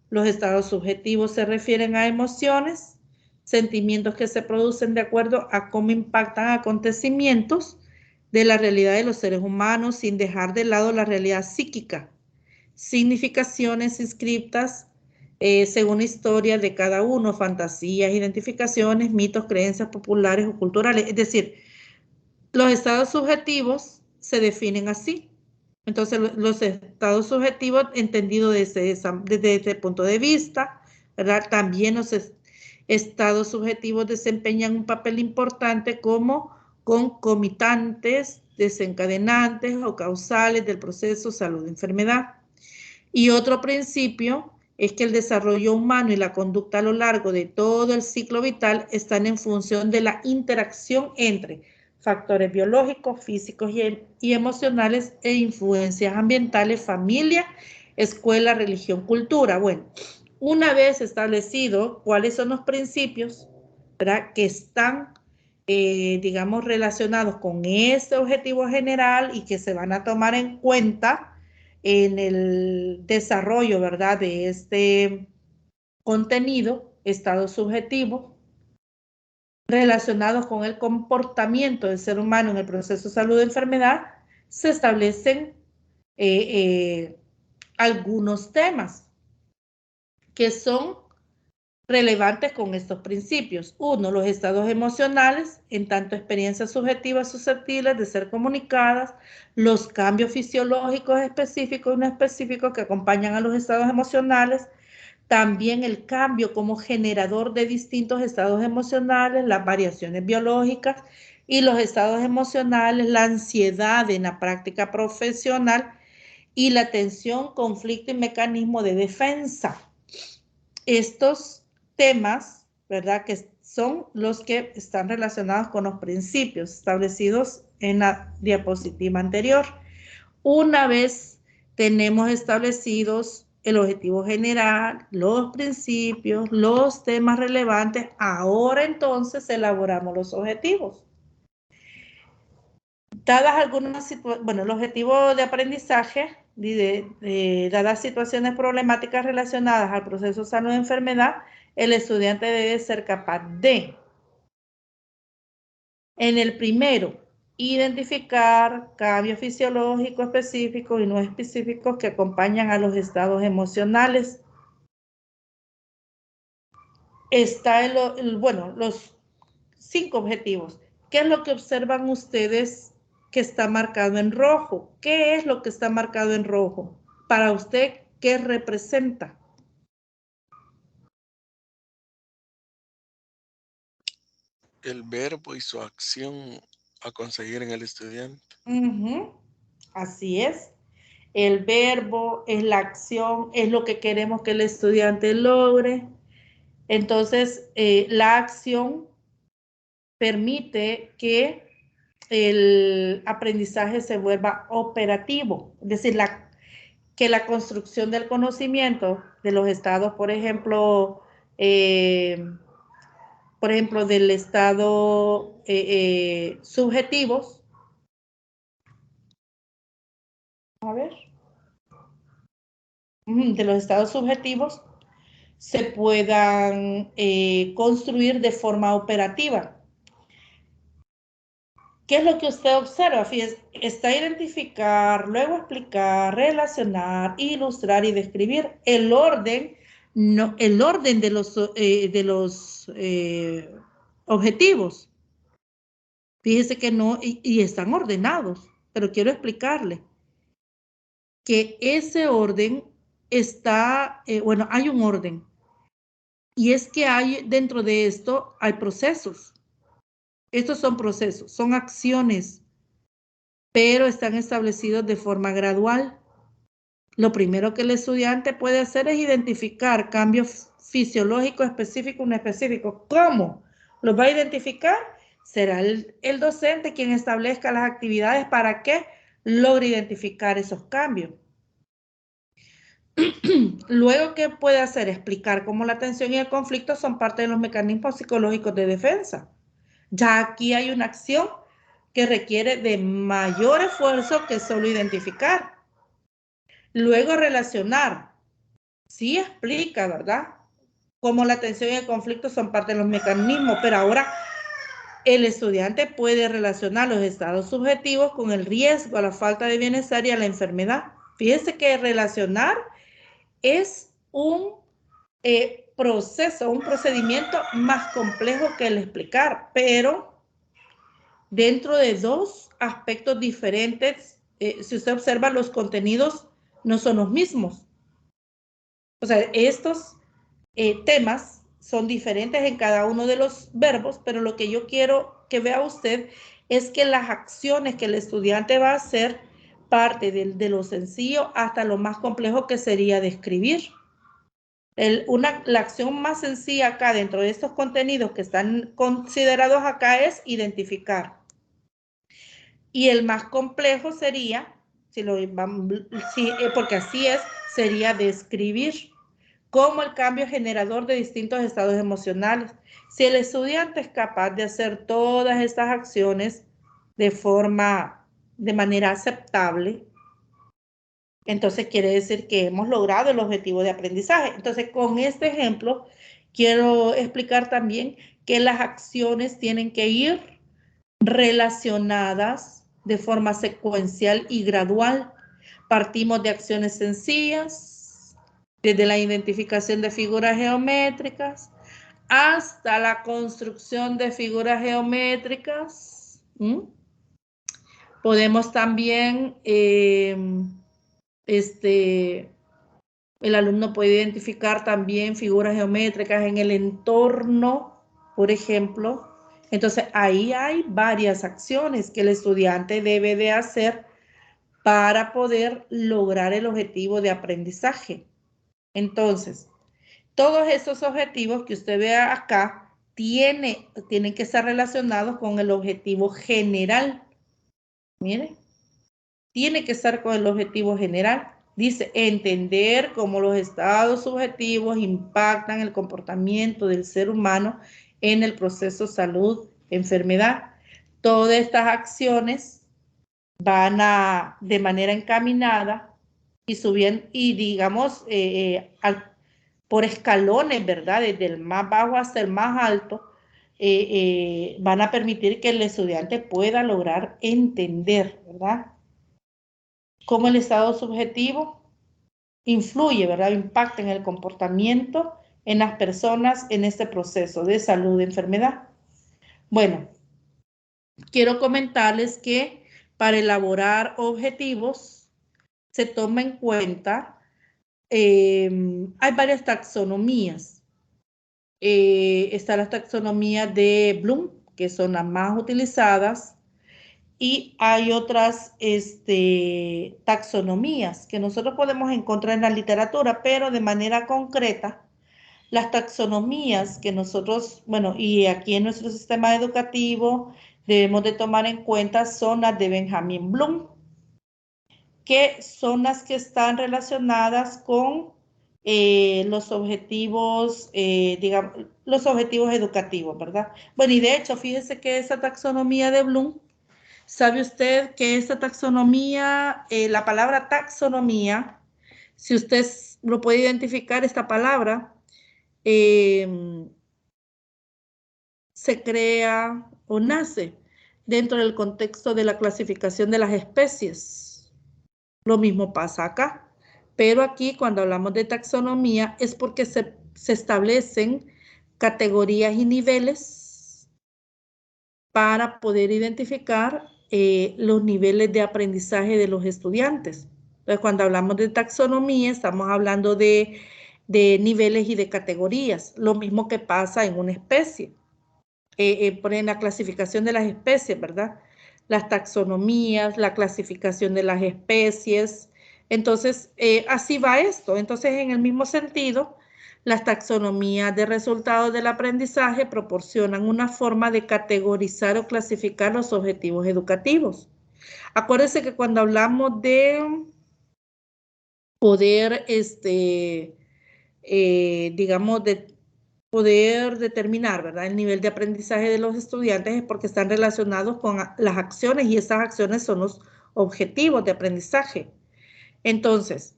los estados subjetivos se refieren a emociones, sentimientos que se producen de acuerdo a cómo impactan acontecimientos de la realidad de los seres humanos sin dejar de lado la realidad psíquica. Significaciones inscriptas según la historia de cada uno, fantasías, identificaciones, mitos, creencias populares o culturales. Es decir, los estados subjetivos se definen así. Entonces, los estados subjetivos, entendidos desde ese punto de vista, ¿verdad? También los estados subjetivos desempeñan un papel importante como concomitantes desencadenantes o causales del proceso salud-enfermedad. Y otro principio es que el desarrollo humano y la conducta a lo largo de todo el ciclo vital están en función de la interacción entre factores biológicos, físicos y emocionales e influencias ambientales, familia, escuela, religión, cultura. Bueno, una vez establecido cuáles son los principios, ¿verdad?, que están, digamos, relacionados con este objetivo general y que se van a tomar en cuenta en el desarrollo, ¿verdad?, de este contenido, estado subjetivo, relacionados con el comportamiento del ser humano en el proceso de salud-enfermedad, se establecen algunos temas que son relevantes con estos principios. Uno, los estados emocionales, en tanto experiencias subjetivas susceptibles de ser comunicadas, los cambios fisiológicos específicos y no específicos que acompañan a los estados emocionales, también el cambio como generador de distintos estados emocionales, las variaciones biológicas y los estados emocionales, la ansiedad en la práctica profesional y la tensión, conflicto y mecanismo de defensa. Estos temas, ¿verdad?, que son los que están relacionados con los principios establecidos en la diapositiva anterior. Una vez tenemos establecidos el objetivo general, los principios, los temas relevantes, ahora entonces elaboramos los objetivos. Dadas algunas situaciones, bueno, el objetivo de aprendizaje, dadas situaciones problemáticas relacionadas al proceso de salud-enfermedad, el estudiante debe ser capaz de, en el primero, identificar cambios fisiológicos específicos y no específicos que acompañan a los estados emocionales. Está los 5 objetivos. ¿Qué es lo que observan ustedes que está marcado en rojo? ¿Qué es lo que está marcado en rojo? Para usted, ¿qué representa? El verbo y su acción a conseguir en el estudiante. Así es. El verbo es la acción, es lo que queremos que el estudiante logre. Entonces, la acción permite que el aprendizaje se vuelva operativo, es decir, que la construcción del conocimiento de los estados, por ejemplo, del estado subjetivos, de los estados subjetivos, se puedan construir de forma operativa. ¿Qué es lo que usted observa? Fíjese, está identificar, luego explicar, relacionar, ilustrar y describir. El orden de los objetivos. Fíjese que no, y están ordenados, pero quiero explicarle que ese orden está, hay un orden. Y es que dentro de esto hay procesos. Estos son procesos, son acciones, pero están establecidos de forma gradual. Lo primero que el estudiante puede hacer es identificar cambios fisiológicos específicos, no específicos. ¿Cómo los va a identificar? Será el docente quien establezca las actividades para que logre identificar esos cambios. Luego, ¿qué puede hacer? Explicar cómo la tensión y el conflicto son parte de los mecanismos psicológicos de defensa. Ya aquí hay una acción que requiere de mayor esfuerzo que solo identificar. Luego, relacionar. Sí explica, ¿verdad?, cómo la tensión y el conflicto son parte de los mecanismos, pero ahora el estudiante puede relacionar los estados subjetivos con el riesgo a la falta de bienestar y a la enfermedad. Fíjense que relacionar es un proceso, un procedimiento más complejo que el explicar, pero dentro de 2 aspectos diferentes. Si usted observa, los contenidos no son los mismos. O sea, estos temas son diferentes en cada uno de los verbos, pero lo que yo quiero que vea usted es que las acciones que el estudiante va a hacer parte de lo sencillo hasta lo más complejo que sería describir. La acción más sencilla acá dentro de estos contenidos que están considerados acá es identificar. Y el más complejo sería, porque así es, sería describir como el cambio generador de distintos estados emocionales. Si el estudiante es capaz de hacer todas estas acciones de manera aceptable, entonces quiere decir que hemos logrado el objetivo de aprendizaje. Entonces, con este ejemplo, quiero explicar también que las acciones tienen que ir relacionadas de forma secuencial y gradual. Partimos de acciones sencillas, desde la identificación de figuras geométricas hasta la construcción de figuras geométricas. Podemos también, el alumno puede identificar también figuras geométricas en el entorno, por ejemplo. Entonces, ahí hay varias acciones que el estudiante debe de hacer para poder lograr el objetivo de aprendizaje. Entonces, todos esos objetivos que usted vea acá tienen que estar relacionados con el objetivo general. Mire, tiene que estar con el objetivo general. Dice, entender cómo los estados subjetivos impactan el comportamiento del ser humano en el proceso salud-enfermedad. Todas estas acciones van de manera encaminada y subiendo, y digamos, por escalones, ¿verdad? Desde el más bajo hasta el más alto, van a permitir que el estudiante pueda lograr entender, ¿verdad? Cómo el estado subjetivo influye, ¿verdad? Impacta en el comportamiento en las personas en este proceso de salud de enfermedad. Bueno, quiero comentarles que para elaborar objetivos se toma en cuenta, hay varias taxonomías. Está la taxonomía de Bloom, que son las más utilizadas, y hay otras taxonomías que nosotros podemos encontrar en la literatura, pero de manera concreta, las taxonomías que nosotros, bueno, y aquí en nuestro sistema educativo debemos de tomar en cuenta son las de Benjamin Bloom, que son las que están relacionadas con los objetivos, digamos, los objetivos educativos, ¿verdad? Bueno, y de hecho, fíjese que esa taxonomía de Bloom, ¿sabe usted que esta taxonomía, la palabra taxonomía, si usted lo puede identificar, esta palabra, se crea o nace dentro del contexto de la clasificación de las especies? Lo mismo pasa acá, pero aquí cuando hablamos de taxonomía es porque se establecen categorías y niveles para poder identificar los niveles de aprendizaje de los estudiantes. Entonces, cuando hablamos de taxonomía, estamos hablando de niveles y de categorías, lo mismo que pasa en una especie, en la clasificación de las especies, ¿verdad? Las taxonomías, la clasificación de las especies. Entonces, así va esto. Entonces, en el mismo sentido, las taxonomías de resultados del aprendizaje proporcionan una forma de categorizar o clasificar los objetivos educativos. Acuérdense que cuando hablamos de poder, digamos, de poder determinar, ¿verdad?, el nivel de aprendizaje de los estudiantes, es porque están relacionados con las acciones, y esas acciones son los objetivos de aprendizaje. Entonces,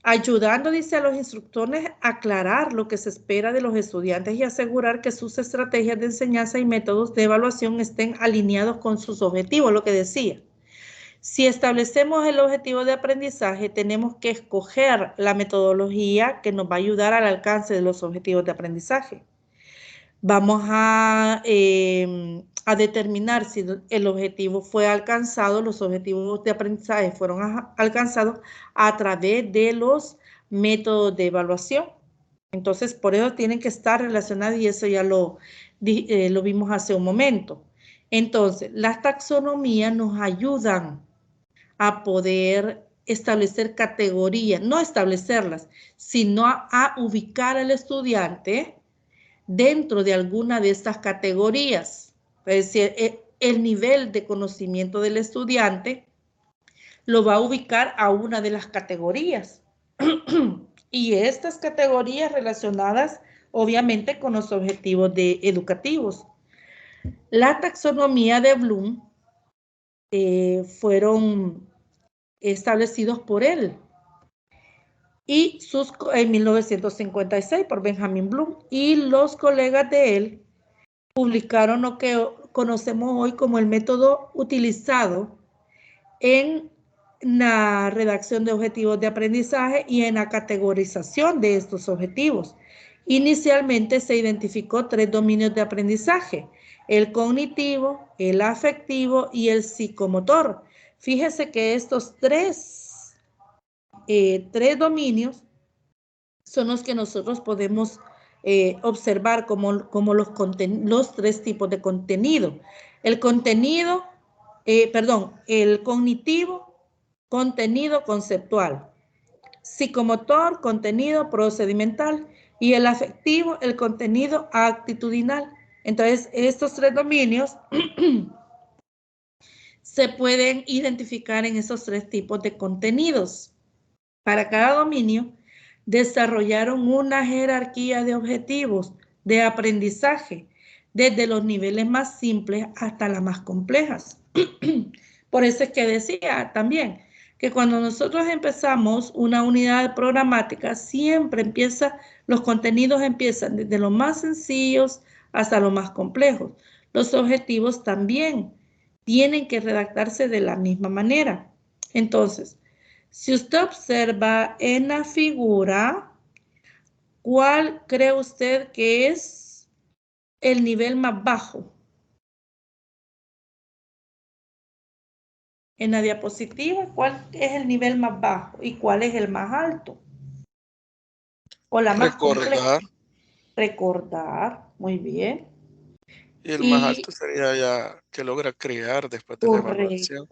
ayudando, dice, a los instructores a aclarar lo que se espera de los estudiantes y asegurar que sus estrategias de enseñanza y métodos de evaluación estén alineados con sus objetivos, lo que decía. Si establecemos el objetivo de aprendizaje, tenemos que escoger la metodología que nos va a ayudar al alcance de los objetivos de aprendizaje. Vamos a determinar si el objetivo fue alcanzado, los objetivos de aprendizaje fueron alcanzados a través de los métodos de evaluación. Entonces, por eso tienen que estar relacionadas y eso ya lo vimos hace un momento. Entonces, las taxonomías nos ayudan a poder establecer categorías, no establecerlas, sino a ubicar al estudiante dentro de alguna de estas categorías. Es decir, el nivel de conocimiento del estudiante lo va a ubicar a una de las categorías. Y estas categorías relacionadas, obviamente, con los objetivos educativos. La taxonomía de Bloom fueron establecidos por él y en 1956 por Benjamin Bloom, y los colegas de él publicaron lo que conocemos hoy como el método utilizado en la redacción de objetivos de aprendizaje y en la categorización de estos objetivos. Inicialmente se identificó 3 dominios de aprendizaje: el cognitivo, el afectivo y el psicomotor. Fíjese que estos tres dominios son los que nosotros podemos observar como los 3 tipos de contenido. El contenido, el cognitivo, contenido conceptual; psicomotor, contenido procedimental; y el afectivo, el contenido actitudinal. Entonces, estos 3 dominios se pueden identificar en esos 3 tipos de contenidos. Para cada dominio, desarrollaron una jerarquía de objetivos de aprendizaje, desde los niveles más simples hasta las más complejas. Por eso es que decía también que cuando nosotros empezamos una unidad programática, siempre los contenidos empiezan desde los más sencillos hasta los más complejos. Los objetivos también tienen que redactarse de la misma manera. Entonces, si usted observa en la figura, ¿cuál cree usted que es el nivel más bajo? En la diapositiva, ¿cuál es el nivel más bajo y cuál es el más alto? O la más compleja. Recordar, muy bien. Y el más alto sería ya que logra crear después de la evaluación.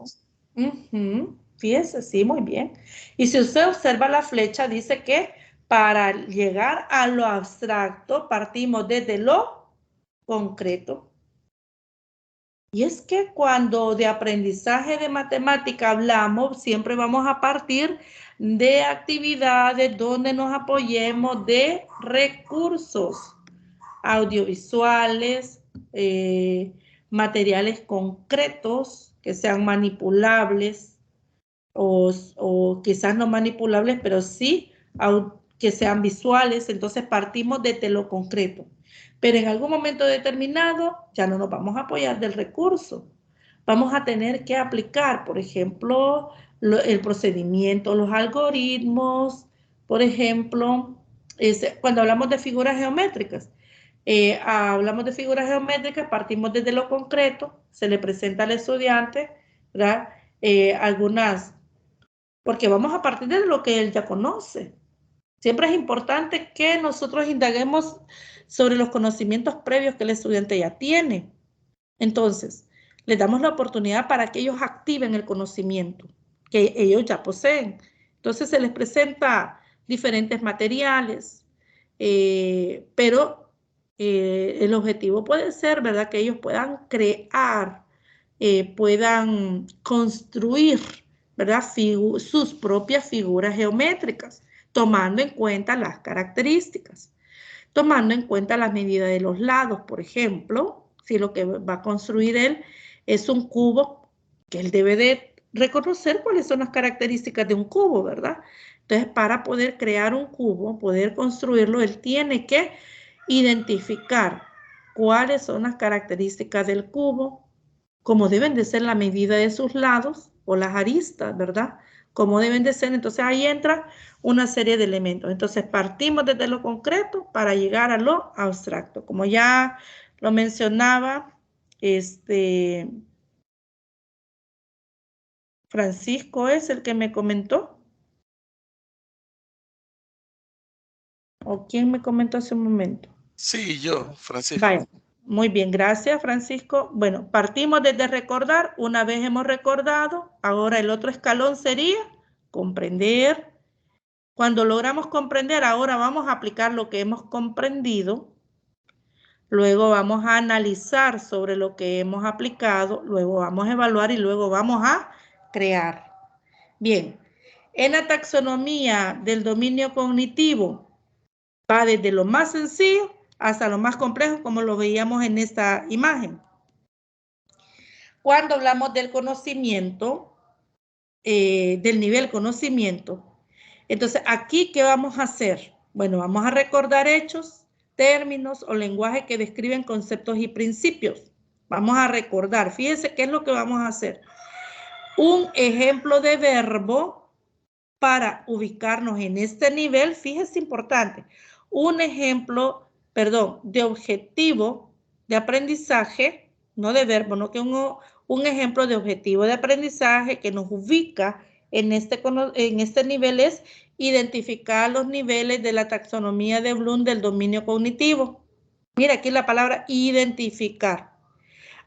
Fíjese, sí, muy bien. Y si usted observa la flecha, dice que para llegar a lo abstracto partimos desde lo concreto. Y es que cuando de aprendizaje de matemática hablamos, siempre vamos a partir de actividades donde nos apoyemos de recursos audiovisuales, materiales concretos que sean manipulables o quizás no manipulables, pero sí que sean visuales. Entonces partimos desde lo concreto. Pero en algún momento determinado ya no nos vamos a apoyar del recurso. Vamos a tener que aplicar, por ejemplo, el procedimiento, los algoritmos, por ejemplo, cuando hablamos de figuras geométricas. Hablamos de figuras geométricas, partimos desde lo concreto, se le presenta al estudiante, ¿verdad? Porque vamos a partir de lo que él ya conoce. Siempre es importante que nosotros indaguemos sobre los conocimientos previos que el estudiante ya tiene. Entonces, les damos la oportunidad para que ellos activen el conocimiento que ellos ya poseen. Entonces, se les presenta diferentes materiales, pero el objetivo puede ser, ¿verdad?, que ellos puedan crear, puedan construir, ¿verdad?, sus propias figuras geométricas, tomando en cuenta las características, tomando en cuenta las medidas de los lados. Por ejemplo, si lo que va a construir él es un cubo, que él debe de reconocer cuáles son las características de un cubo, ¿verdad? Entonces, para poder crear un cubo, poder construirlo, él tiene que identificar cuáles son las características del cubo, cómo deben de ser la medida de sus lados o las aristas, ¿verdad? Cómo deben de ser. Entonces ahí entra una serie de elementos. Entonces partimos desde lo concreto para llegar a lo abstracto. Como ya lo mencionaba Francisco es el que me comentó. ¿O quién me comentó hace un momento? Sí, yo, Francisco. Vaya, muy bien, gracias, Francisco. Bueno, partimos desde recordar. Una vez hemos recordado, ahora el otro escalón sería comprender. Cuando logramos comprender, ahora vamos a aplicar lo que hemos comprendido. Luego vamos a analizar sobre lo que hemos aplicado. Luego vamos a evaluar y luego vamos a crear. Bien, en la taxonomía del dominio cognitivo va desde lo más sencillo hasta lo más complejo, como lo veíamos en esta imagen. Cuando hablamos del conocimiento, del nivel conocimiento, entonces aquí, ¿qué vamos a hacer? Bueno, vamos a recordar hechos, términos o lenguaje que describen conceptos y principios. Vamos a recordar, fíjense qué es lo que vamos a hacer. Un ejemplo de verbo para ubicarnos en este nivel, fíjense importante, un ejemplo, perdón, de objetivo de aprendizaje, no de verbo, no que un ejemplo de objetivo de aprendizaje que nos ubica en este nivel es identificar los niveles de la taxonomía de Bloom del dominio cognitivo. Mira aquí la palabra identificar.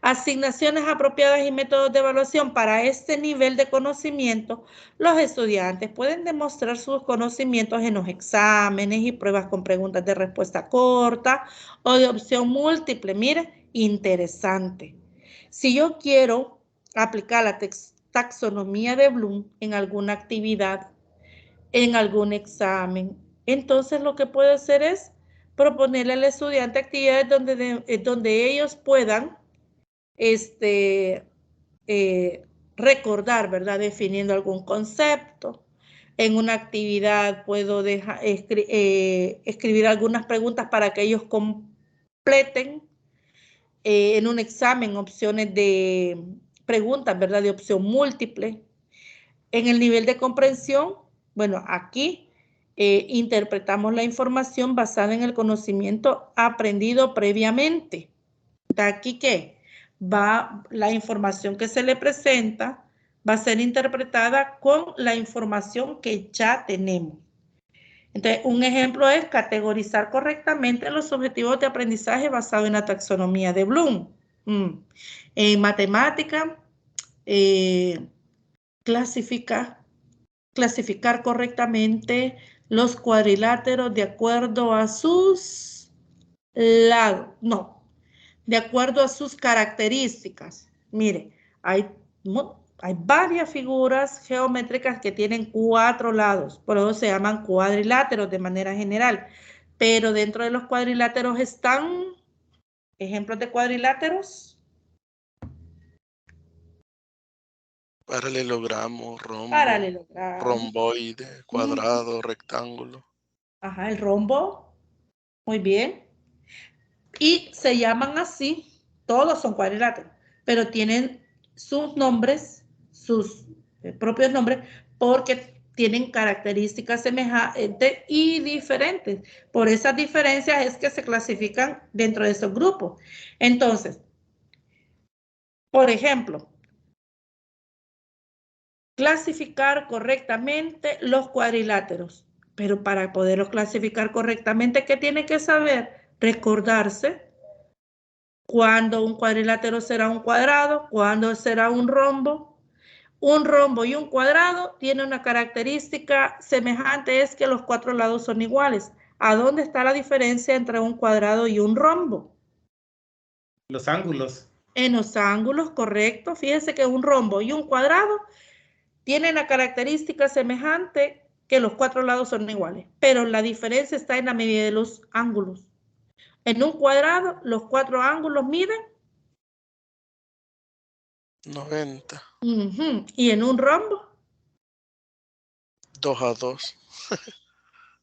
Asignaciones apropiadas y métodos de evaluación para este nivel de conocimiento. Los estudiantes pueden demostrar sus conocimientos en los exámenes y pruebas con preguntas de respuesta corta o de opción múltiple. Mire, interesante. Si yo quiero aplicar la taxonomía de Bloom en alguna actividad, en algún examen, entonces lo que puedo hacer es proponerle al estudiante actividades donde ellos puedan recordar, ¿verdad? Definiendo algún concepto. En una actividad puedo escribir algunas preguntas para que ellos completen. En un examen, opciones de preguntas, ¿verdad? De opción múltiple. En el nivel de comprensión, bueno, aquí interpretamos la información basada en el conocimiento aprendido previamente. ¿De aquí qué? La información que se le presenta va a ser interpretada con la información que ya tenemos. Entonces, un ejemplo es categorizar correctamente los objetivos de aprendizaje basado en la taxonomía de Bloom. En matemática, clasificar correctamente los cuadriláteros de acuerdo a sus lados. No, de acuerdo a sus características. Mire, hay varias figuras geométricas que tienen 4 lados, por eso se llaman cuadriláteros de manera general. Pero dentro de los cuadriláteros están ejemplos de cuadriláteros. Paralelogramo, rombo, romboide, cuadrado, rectángulo. Ajá, el rombo. Muy bien. Y se llaman así, todos son cuadriláteros, pero tienen sus nombres, sus propios nombres, porque tienen características semejantes y diferentes. Por esas diferencias es que se clasifican dentro de esos grupos. Entonces, por ejemplo, clasificar correctamente los cuadriláteros. Pero para poderlos clasificar correctamente, ¿qué tiene que saber? Recordarse cuándo un cuadrilátero será un cuadrado, cuándo será un rombo. Un rombo y un cuadrado tienen una característica semejante, es que los 4 lados son iguales. ¿A dónde está la diferencia entre un cuadrado y un rombo? Los ángulos. En los ángulos, correcto. Fíjense que un rombo y un cuadrado tienen la característica semejante, que los 4 lados son iguales, pero la diferencia está en la medida de los ángulos. En un cuadrado, los 4 ángulos miden 90. Y en un rombo 2 a 2.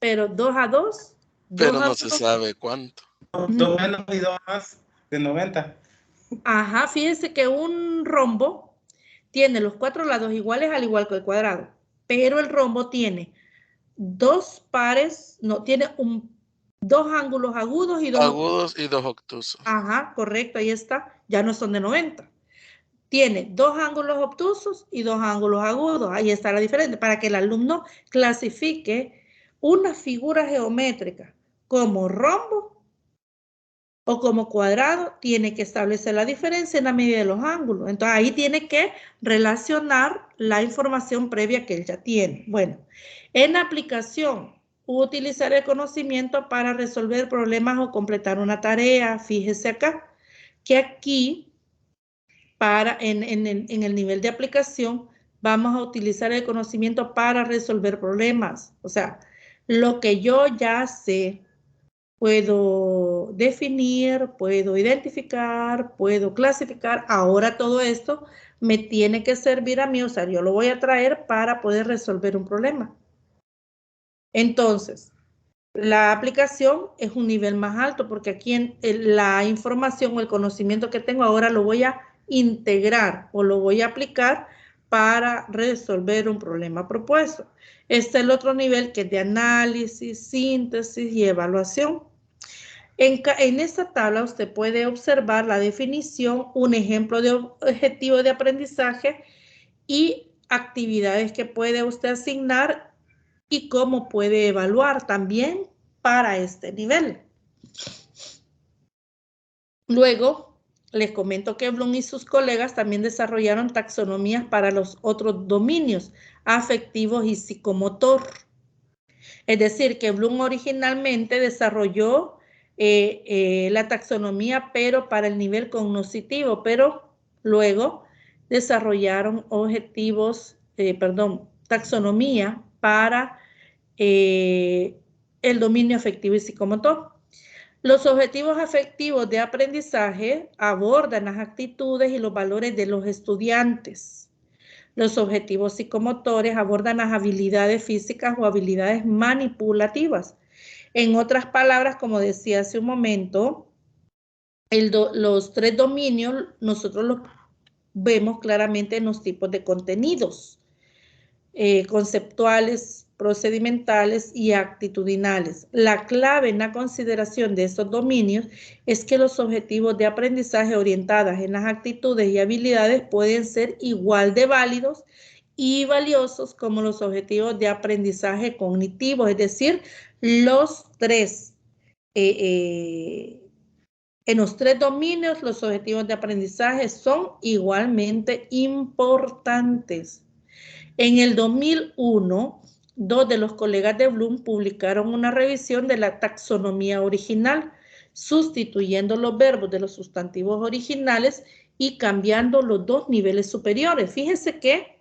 Pero 2 a 2. Pero no se sabe cuánto. 2 menos y 2 más de 90. Ajá, fíjense que un rombo tiene los 4 lados iguales al igual que el cuadrado, pero el rombo tiene 2 pares, no, tiene 2 ángulos agudos y 2 agudos y 2 obtusos. Ajá, correcto, ahí está, ya no son de 90. Tiene 2 ángulos obtusos y 2 ángulos agudos, ahí está la diferencia, para que el alumno clasifique una figura geométrica como rombo o como cuadrado, tiene que establecer la diferencia en la medida de los ángulos. Entonces, ahí tiene que relacionar la información previa que él ya tiene. Bueno, en aplicación, utilizar el conocimiento para resolver problemas o completar una tarea. Fíjese acá, que aquí, en el nivel de aplicación, vamos a utilizar el conocimiento para resolver problemas. O sea, lo que yo ya sé, puedo definir, puedo identificar, puedo clasificar. Ahora todo esto me tiene que servir a mí, o sea, yo lo voy a traer para poder resolver un problema. Entonces, la aplicación es un nivel más alto porque aquí la información o el conocimiento que tengo ahora lo voy a integrar o lo voy a aplicar para resolver un problema propuesto. Este es el otro nivel que es de análisis, síntesis y evaluación. En esta tabla usted puede observar la definición, un ejemplo de objetivo de aprendizaje y actividades que puede usted asignar y cómo puede evaluar también para este nivel. Luego, les comento que Bloom y sus colegas también desarrollaron taxonomías para los otros dominios, afectivos y psicomotor. Es decir, que Bloom originalmente desarrolló la taxonomía, pero para el nivel cognoscitivo, pero luego desarrollaron taxonomía para el dominio afectivo y psicomotor. Los objetivos afectivos de aprendizaje abordan las actitudes y los valores de los estudiantes. Los objetivos psicomotores abordan las habilidades físicas o habilidades manipulativas. En otras palabras, como decía hace un momento, los tres dominios nosotros los vemos claramente en los tipos de contenidos conceptuales, procedimentales y actitudinales. La clave en la consideración de estos dominios es que los objetivos de aprendizaje orientados en las actitudes y habilidades pueden ser igual de válidos y valiosos como los objetivos de aprendizaje cognitivo, es decir, los tres. En los tres dominios, los objetivos de aprendizaje son igualmente importantes. En el 2001, dos de los colegas de Bloom publicaron una revisión de la taxonomía original, sustituyendo los verbos de los sustantivos originales y cambiando los dos niveles superiores. Fíjense que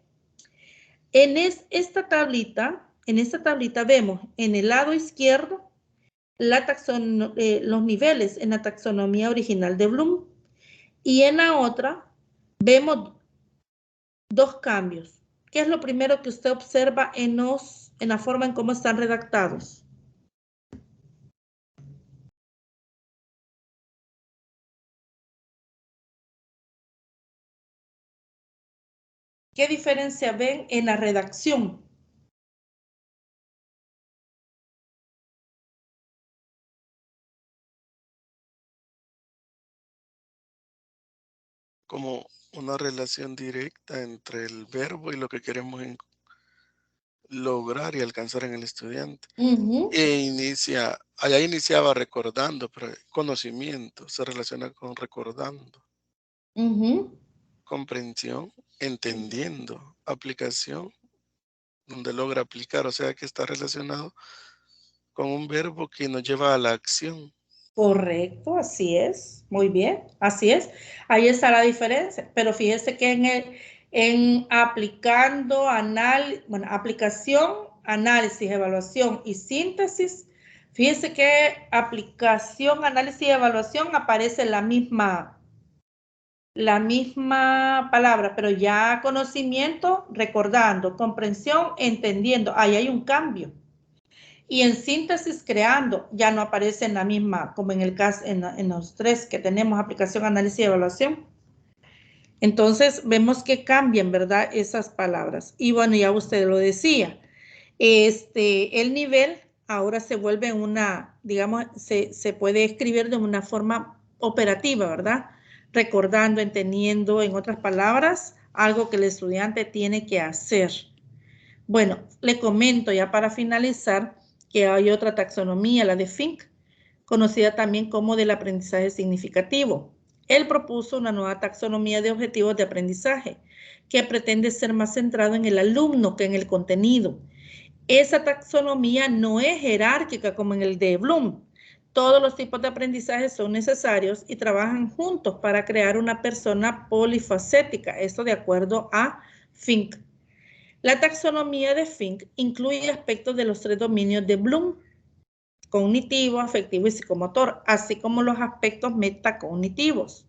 en esta tablita vemos en el lado izquierdo los niveles en la taxonomía original de Bloom y en la otra vemos dos cambios. ¿Qué es lo primero que usted observa en la forma en cómo están redactados? ¿Qué diferencia ven en la redacción? Como una relación directa entre el verbo y lo que queremos lograr y alcanzar en el estudiante. Allá iniciaba recordando, pero conocimiento se relaciona con recordando. Comprensión, entendiendo, aplicación, donde logra aplicar, o sea que está relacionado con un verbo que nos lleva a la acción. Correcto, así es, muy bien, así es. Ahí está la diferencia, pero fíjese que en aplicando, aplicación, análisis, evaluación y síntesis, fíjese que aplicación, análisis y evaluación aparece la misma palabra, pero ya conocimiento, recordando, comprensión, entendiendo, ahí hay un cambio. Y en síntesis, creando, ya no aparece en la misma, como en el caso, en los tres que tenemos, aplicación, análisis y evaluación. Entonces, vemos que cambian, ¿verdad? Esas palabras. Y bueno, ya usted lo decía, el nivel ahora se vuelve digamos, se puede escribir de una forma operativa, ¿verdad? Recordando, entendiendo, en otras palabras, algo que el estudiante tiene que hacer. Bueno, le comento ya para finalizar que hay otra taxonomía, la de Fink, conocida también como del aprendizaje significativo. Él propuso una nueva taxonomía de objetivos de aprendizaje que pretende ser más centrado en el alumno que en el contenido. Esa taxonomía no es jerárquica como en el de Bloom. Todos los tipos de aprendizaje son necesarios y trabajan juntos para crear una persona polifacética, esto de acuerdo a Fink. La taxonomía de Fink incluye aspectos de los 3 dominios de Bloom: cognitivo, afectivo y psicomotor, así como los aspectos metacognitivos.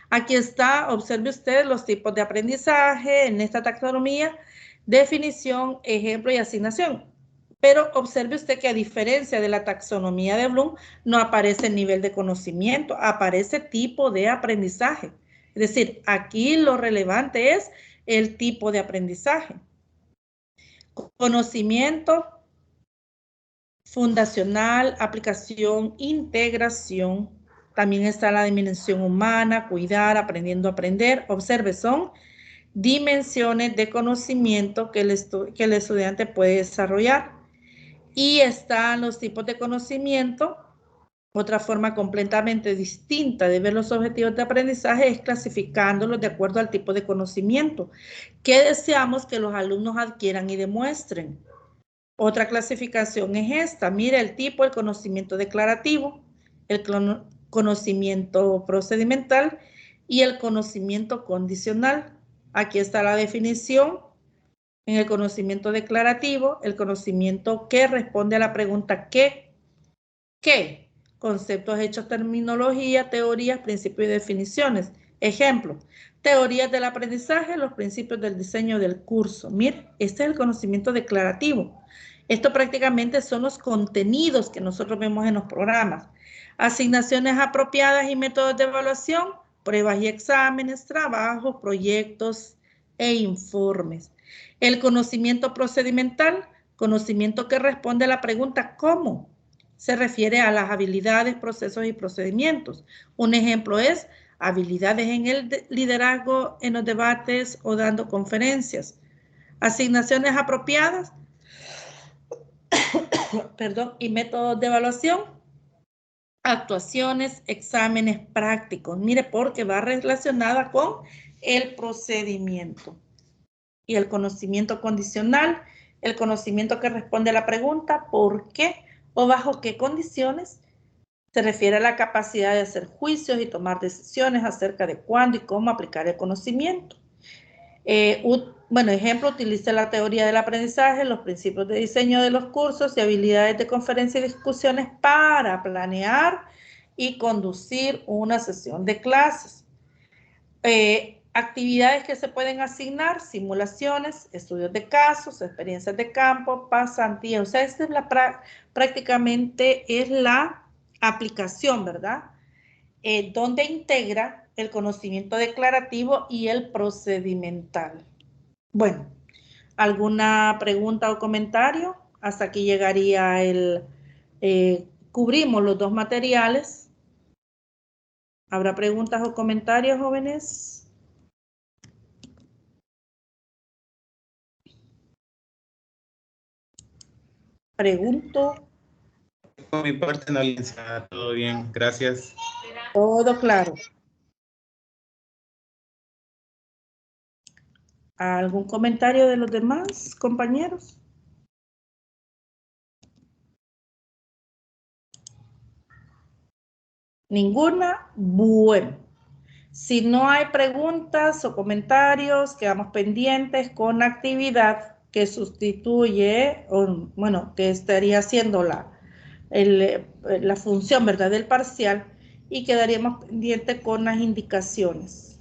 Aquí está, observe usted los tipos de aprendizaje en esta taxonomía: definición, ejemplo y asignación. Pero observe usted que a diferencia de la taxonomía de Bloom, no aparece el nivel de conocimiento, aparece tipo de aprendizaje. Es decir, aquí lo relevante es el tipo de aprendizaje. Conocimiento, fundacional, aplicación, integración. También está la dimensión humana, cuidar, aprendiendo a aprender. Observe, son dimensiones de conocimiento que el estudiante puede desarrollar. Y están los tipos de conocimiento. Otra forma completamente distinta de ver los objetivos de aprendizaje es clasificándolos de acuerdo al tipo de conocimiento que deseamos que los alumnos adquieran y demuestren. Otra clasificación es esta. Mire el tipo: el conocimiento declarativo, el conocimiento procedimental y el conocimiento condicional. Aquí está la definición. En el conocimiento declarativo, el conocimiento que responde a la pregunta ¿qué? ¿Qué? Conceptos, hechos, terminología, teorías, principios y definiciones. Ejemplo: teorías del aprendizaje, los principios del diseño del curso. Mire, este es el conocimiento declarativo. Esto prácticamente son los contenidos que nosotros vemos en los programas. Asignaciones apropiadas y métodos de evaluación, pruebas y exámenes, trabajos, proyectos e informes. El conocimiento procedimental, conocimiento que responde a la pregunta ¿cómo? Se refiere a las habilidades, procesos y procedimientos. Un ejemplo es habilidades en el liderazgo, en los debates o dando conferencias. Asignaciones apropiadas, y métodos de evaluación, actuaciones, exámenes prácticos. Mire, porque va relacionada con el procedimiento. Y el conocimiento condicional, el conocimiento que responde a la pregunta ¿por qué? O bajo qué condiciones. Se refiere a la capacidad de hacer juicios y tomar decisiones acerca de cuándo y cómo aplicar el conocimiento. Ejemplo, utiliza la teoría del aprendizaje, los principios de diseño de los cursos y habilidades de conferencia y discusiones para planear y conducir una sesión de clases. Actividades que se pueden asignar: simulaciones, estudios de casos, experiencias de campo, pasantías. O sea, esta es prácticamente es la aplicación, ¿verdad? Donde integra el conocimiento declarativo y el procedimental. Bueno, ¿alguna pregunta o comentario? Hasta aquí llegaría cubrimos los 2 materiales. ¿Habrá preguntas o comentarios, jóvenes? Pregunto. Por mi parte, no, licenciada, todo bien, gracias. Todo claro. ¿Algún comentario de los demás compañeros? ¿Ninguna? Bueno. Si no hay preguntas o comentarios, quedamos pendientes con la actividad que sustituye, que estaría haciendo la función, ¿verdad?, del parcial, y quedaríamos pendientes con las indicaciones.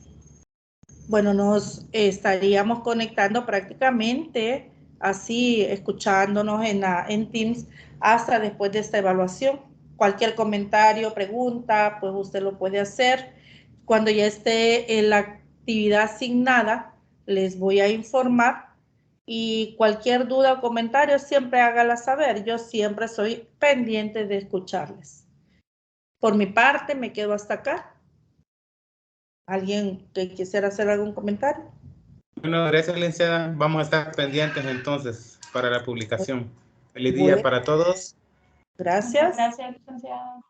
Bueno, nos estaríamos conectando prácticamente así, escuchándonos en Teams hasta después de esta evaluación. Cualquier comentario, pregunta, pues usted lo puede hacer. Cuando ya esté en la actividad asignada, les voy a informar, y cualquier duda o comentario siempre hágala saber. Yo siempre soy pendiente de escucharles. Por mi parte, me quedo hasta acá. ¿Alguien que quisiera hacer algún comentario? Bueno, gracias, licenciada. Vamos a estar pendientes entonces para la publicación. Feliz día para todos. Gracias. Gracias, licenciada.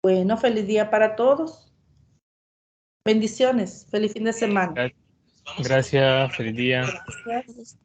Bueno, feliz día para todos. Bendiciones. Feliz fin de semana. Gracias, feliz día. Gracias.